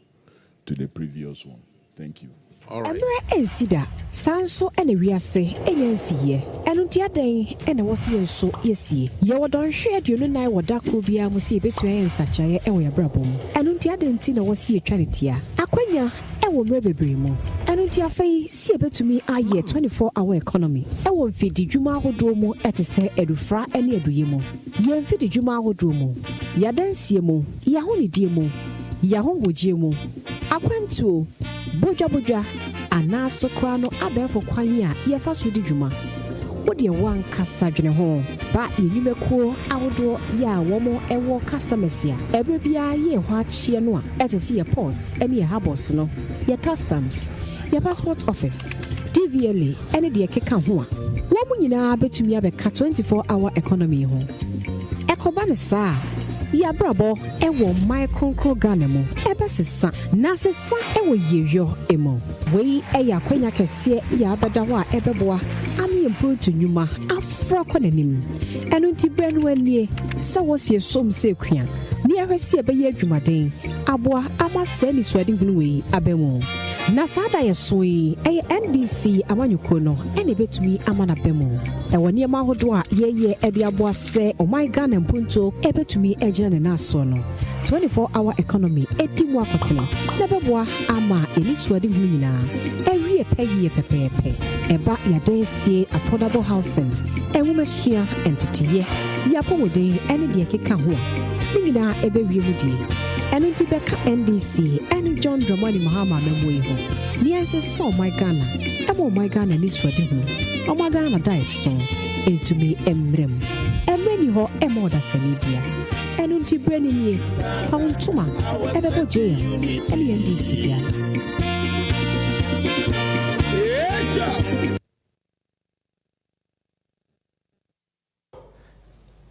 to the previous one. Thank you. All right. Ensida sanso ene wiase enyansiye eno diaden ene wose so yesie ye wodon hwe aduonu nan wodakro bia musie betua ensachaye ewo yabrabom eno diaden ti na wose etwanetia akwanya ewo mre bebre mu eno diafei sie betumi aye 24-hour economy ewo mfidi dwuma hodo mu etese edufra ene aduye mu ye mfidi dwuma hodo mu yadansie mu yahonidie mu yahongogie mu akwantuo Boja anaso krano abefo kwanya yefa so di dwuma wode wan kasa dwene ho ba enimekuo awodo ya womo ewo customers ya ebre bia ye ho achie no a etese ye ports ene ye harbors no ye customs ye passport office DVLA ene de keka ho a womo nyina betumi abeka 24-hour economy ho ekoba ne saa ya brabo ewo micro Ghana mu ebesesa na sesa ewo yeyo emo wei eya kwanya kese ya badaho a ebeboa ami improve nyuma afro konanim eno nti brenu anie sa wosie som se kua ni ahwesi ebeye adwumaden aboa ama se ni swadi hunu we abemu na sada yesoi NDC amanyuko no ene betumi amana bemu ewoni ma hodo a yeye ede aboa se o my Ghana mpunto ebetumi ejina ne naso no 24-hour economy edimu akotene na beboa ama eni swadi hunu nyina ewie pegie pepepe eba yadensie affordable housing enwumesua entity yapo wodin ene de keka ho ningina ebewie mudi eno nti beka NDC ene John Dramani Mahama memwe ho nianse so my Ghana emo my Ghana ni swadi hu o my Ghana dai so entumi emrem emreni ho emo da sanibia eno nti breni nie fauntuma ebebo je ene NDC dia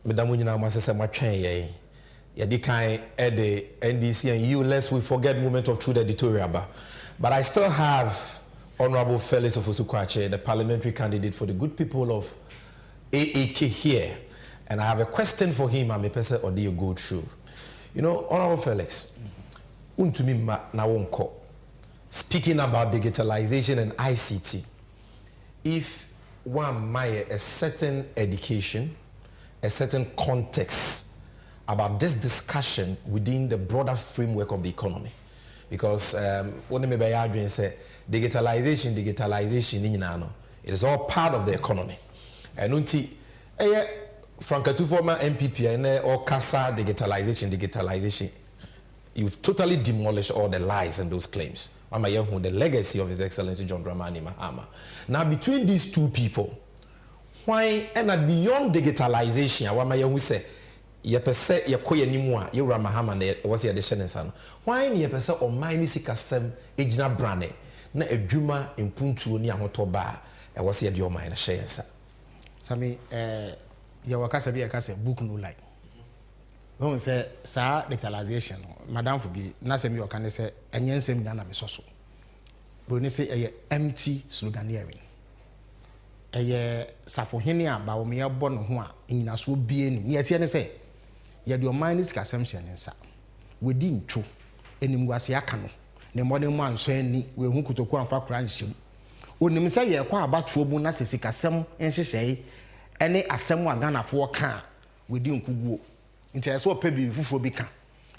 Madam Nyina Masese Matwen ye. Yadi kan the NDC and you lest we forget moment of truth editorial but I still have Honorable Felix of Osukwache, the parliamentary candidate for the good people of AAK here, and I have a question for him. I'm a person or do you go through? You know, Honorable Felix, untumi na wonko. Speaking about digitalization and ICT, if one might a certain education, a certain context about this discussion within the broader framework of the economy. Because what I may say, digitalization, it is all part of the economy. And until Franca two former MPP and or CASA digitalization, you've totally demolished all the lies and those claims. The legacy of His Excellency John Dramani Mahama. Now between these two people, why and beyond digitalization, who say ye pese ye koye nimu a ye wura Mahama na was ye de hye nsa no why ne ye pese o man ni sikasem ejina brane na adwuma impuntuo ni ahotoba e was ye de o man na hye nsa Sammy ye wakasa bi ye kasa book no like won say sa digitalization madam for bi na say mi o kan say enye nsem nya na me soso bro ni say eye empty sloganeering eye safohene a ba wo me yebo no ho a nyinaso bie ni ye tie ne say ye de o man ni sikasem hye nsa wedi ntwo enim wase aka no ne mo ne mo anso ani we hu kutoku amfa kra nhyem onim say ye kwa abatuo bu na sikasem nhyehyei ene asem wa ganafo ka wedi nkuguo nti eso opebi fufuo bi ka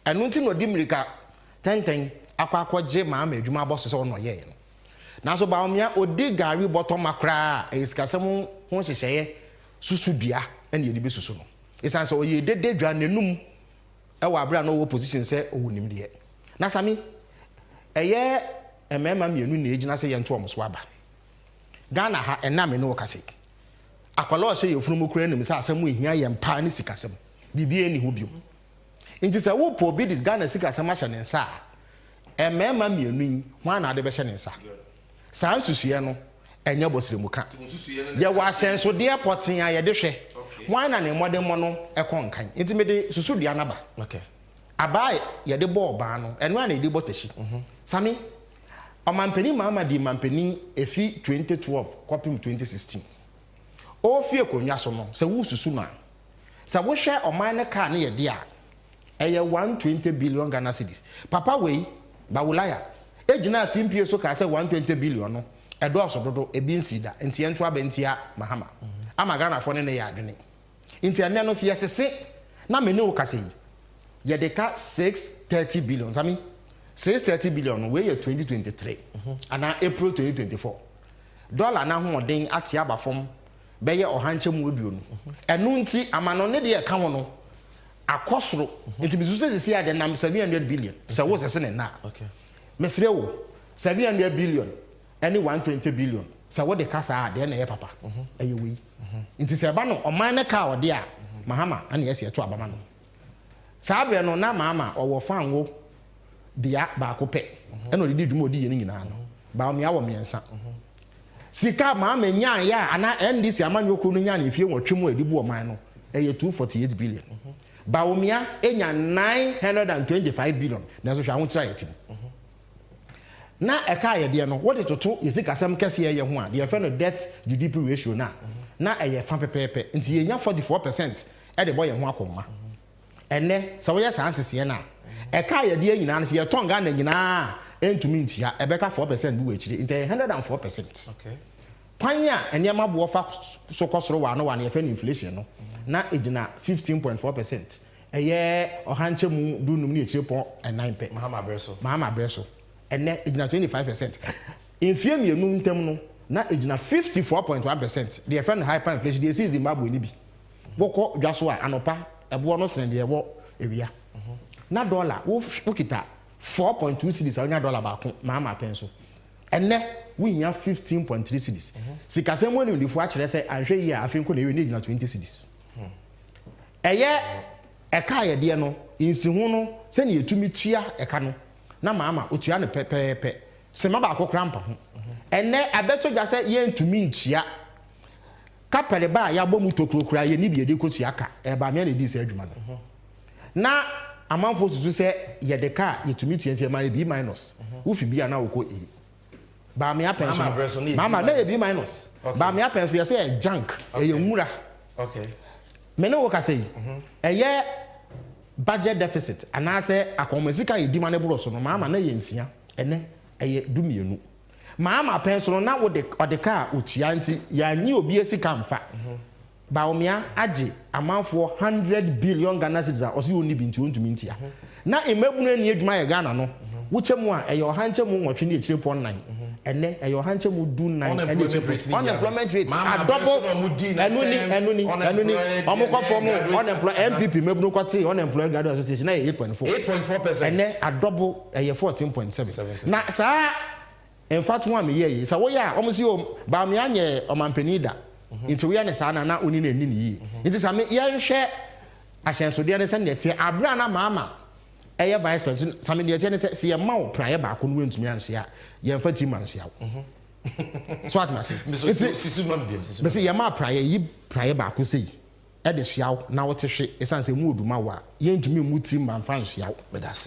eno nti no di mirika tenten akwakoje ma adwuma aboso se ono ye no na so ba omia odi gari bottom akra esikasem ho hyehyeye susudua ene ye di besusu no isan so ye dede dwa nenum e wa abra no wo position se owonim de na sami eye emema mienu na ejina se ye nto omso aba Ghana ha ename no kase akwala o se ye funu mokura nim se asem ehia ye mpa ne sikasem bibie ni ho biom nti se wo probi this Ghana sikasem a hye nsa emema mienu ho na ade be hye nsa san susue no enya bosire muka ye wa asenso de potin a ye de hwe why na ne modern mono ekon kan nti me de susu dua na ba okay abai ye de ball ba no eno na de botashi sami o mampeni mama di mampeni efi 2012 kopim 2016 o fie konwa so no se wo susu na se wo hwe o man ne car ne ye de a eye 120 billion Ghana cedis papa we ba wulaya ejina simpie so ka se 120 billion no edo osododo ebi nsida nti ento abentia Mahama ama Ghana fo ne ya adwene nti ane no se yesese na me ne wo kase ye de ka 630 billion sami 630 billion we ye 2023 ana April 2024 dollar na ho den ate aba fom be ye ohanche mu obio no eno nti amano ne de ye ka ho no akosoro nti bisu sese ya de nam 700 billion se wo sese ne na okay mesre wo 700 billion any 120 billion se wo de kasa de na ye papa eye we nti se ba no o man ne ka o de a Mahama ana yesi eto abama no sabe no na mama o wo fan wo bia ba ko pe eno de dumo di ye nyina no ba o me awo miensa sika mama nya ya ana NDC amanyoko no nya na efie wotwemu edibu o man no eye 248 billion ba o mia enya 925 billion na so hwa ho kira yetim na eka ye de no what de toto yesika sam kese ye ho a de fe no debt GDP ratio na eye fa pepepe nti ye nya 44% e de boy ye ho akoma ene so we san sese na e ka ye de nyina no se ye ton Ghana nyina entumi ntia e beka 4% bu wechiri inte 104%. Okay. Kwanya enema bo fa so kosoro wa no ye fa inflation no na ejina 15.4%. Eye ohanche mu dunum ni echire pon 9 pe. Mahama Breso. Ene ejina 25%. Infie mienu ntem no na ejina 54.1%. The friend hyperinflation the see Zimbabwe ni bi. Woko dwaso a anopa ebo no sene de ebo ewia. Na dollar wo kita 4.2 cedis onya dollar ba ko Mahama penso. Ene we nya 15.3 cedis. Sikasem woni ndifo a kire se anhwe yi a afenko na ewe ni ejina 20 cedis. Eye eka ye de no insihu no se ne yetumi tua eka no na Mahama otua ne pepepe se ma ba akokra mpa ho ene abeto dwa se ye ntumi ntia kapele ba ya bɔ mu tokrokura ye ni bi de kotua ka e ba me na di se adwuma no na amanfo susu se ye de ka yetumi tua ntia ma ye B- wo fi bia na wo ko E ba me apenso mama na ye B-, ba me apenso ye se ye junk e ye nwura. Okay. Me no wo ka sei eye budget deficit anase akomasika ye dima ne bro so no Mahama na ye nsia ene eye dumienu Mahama penso na wo de odeka otia nti ya nyi obi esika mfa ba omia age amanfo 100 billion Ghana cedis osi oni bi nti ontumi ntia na emebunu ani adwuma ye Ghana no wo chemu a eye ohanche mu nwotwe ne echire pon 9 ene eye ohanche mu du 9 ene unemployment rate a double enuni omukofo mu unemployment MPP mebunu kwati unemployment graduate association na 8.4% ene a double eye 14.7 na sa in fact one me ye sa wo ya omusi o ba me anye omanpanida nti wo ya ne sa na oni na ni yi nti sa me ye nhwe ahyensode ne se ne tie abra na Mahama eye vice president sa me ne tie ne se ye ma wo praye ba ko no wentumi anhia ye mfa ti manhia so atmasi sisu ma biem sisu me se ye ma praye yi praye ba ko sei e de hwiaw na wo te hwe esan se mu oduma wa ye ntumi mu ti manfa hwiaw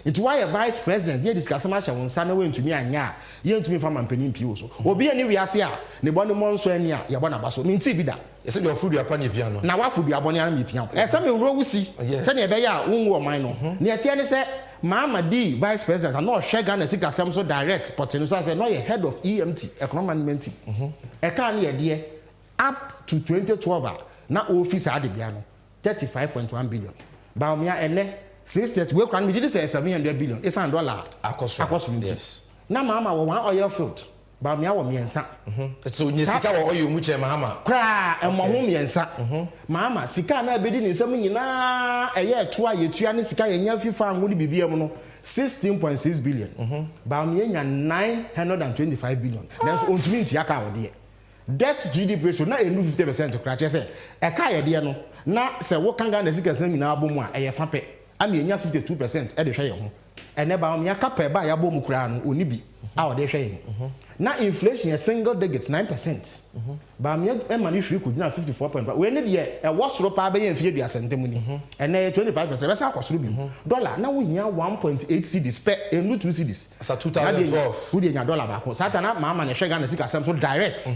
nti why vice president ye discuss ma hye wonsa na wentumi anya ye ntumi fa mampani mpio so obi ani wiase a ne bɔ ne mo nso ani a ye bɔ na ba so minti bi da ese de ofudu apa ne piano na wa fudu abɔ ne an me piano ese me wuro wusi se ne be ya wonwu oman no ne etie ne se Mahama di vice president and no hwe Ghana sika sem so direct but no so say no ye head of EMT economic management e ka ne ye de up to 2012 na office ade bia no 35.1 billion ba omia ene 630 we kwan me did say 700 billion is an dollar akoso yes na Mahama wo one oil field ba omia wo miensa so nyesika wo oil mu che Mahama kra e mo ho miensa Mahama sika na bedi ni nsam nyina eye to ayetua ne sika ye nya fifa anwo ni bibia mu no 16.6 billion ba omia nya 925 billion na so ontumi ntia ka wo de debt to GDP ratio na enu 50% kra che se e ka ye de no na se wo kanga na sika san nyina abomu a eye fa pe ami enya 52% e de hwe ye ho ene ba omia ka pe ba ya bomu kra no oni bi a o de hwe ye na inflation a single digit 9% ba omia e mani hwe ko gina 54.5 we ne de e wo soro pa ba ye mfie du asentemu ni ene 25% be sa akosoro bi dollar na wo nya 1.8 cedis per enu 2 cedis asa 2012 wo de nya dollar ba ko satana Mahama ne hwe ga na sika sam so direct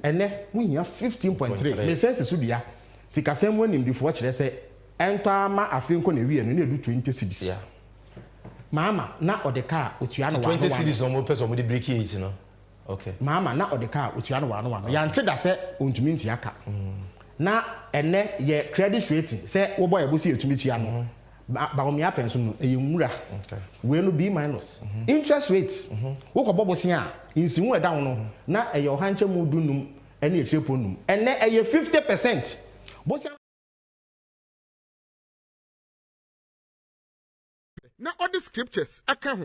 ene we nya 15.3 me sense so bia sika sam wonim difo kire se ento ama afenko na wi enu na edu 20 cedis Mahama na odeka otua no 20 cedis no mo person mo de break it no okay Mahama na odeka otua no wano ya nte da se ontumi ntua ka na ene ye credit rating se wo boy ebo si etumi tua no ba o mi apenso no eye nwura we no B-. Interest rate wo ko bobo sin a insiwu e down no na eye ohanche mu dunum ene echire ponum ene eye 50% bosia na all the scriptures aka ho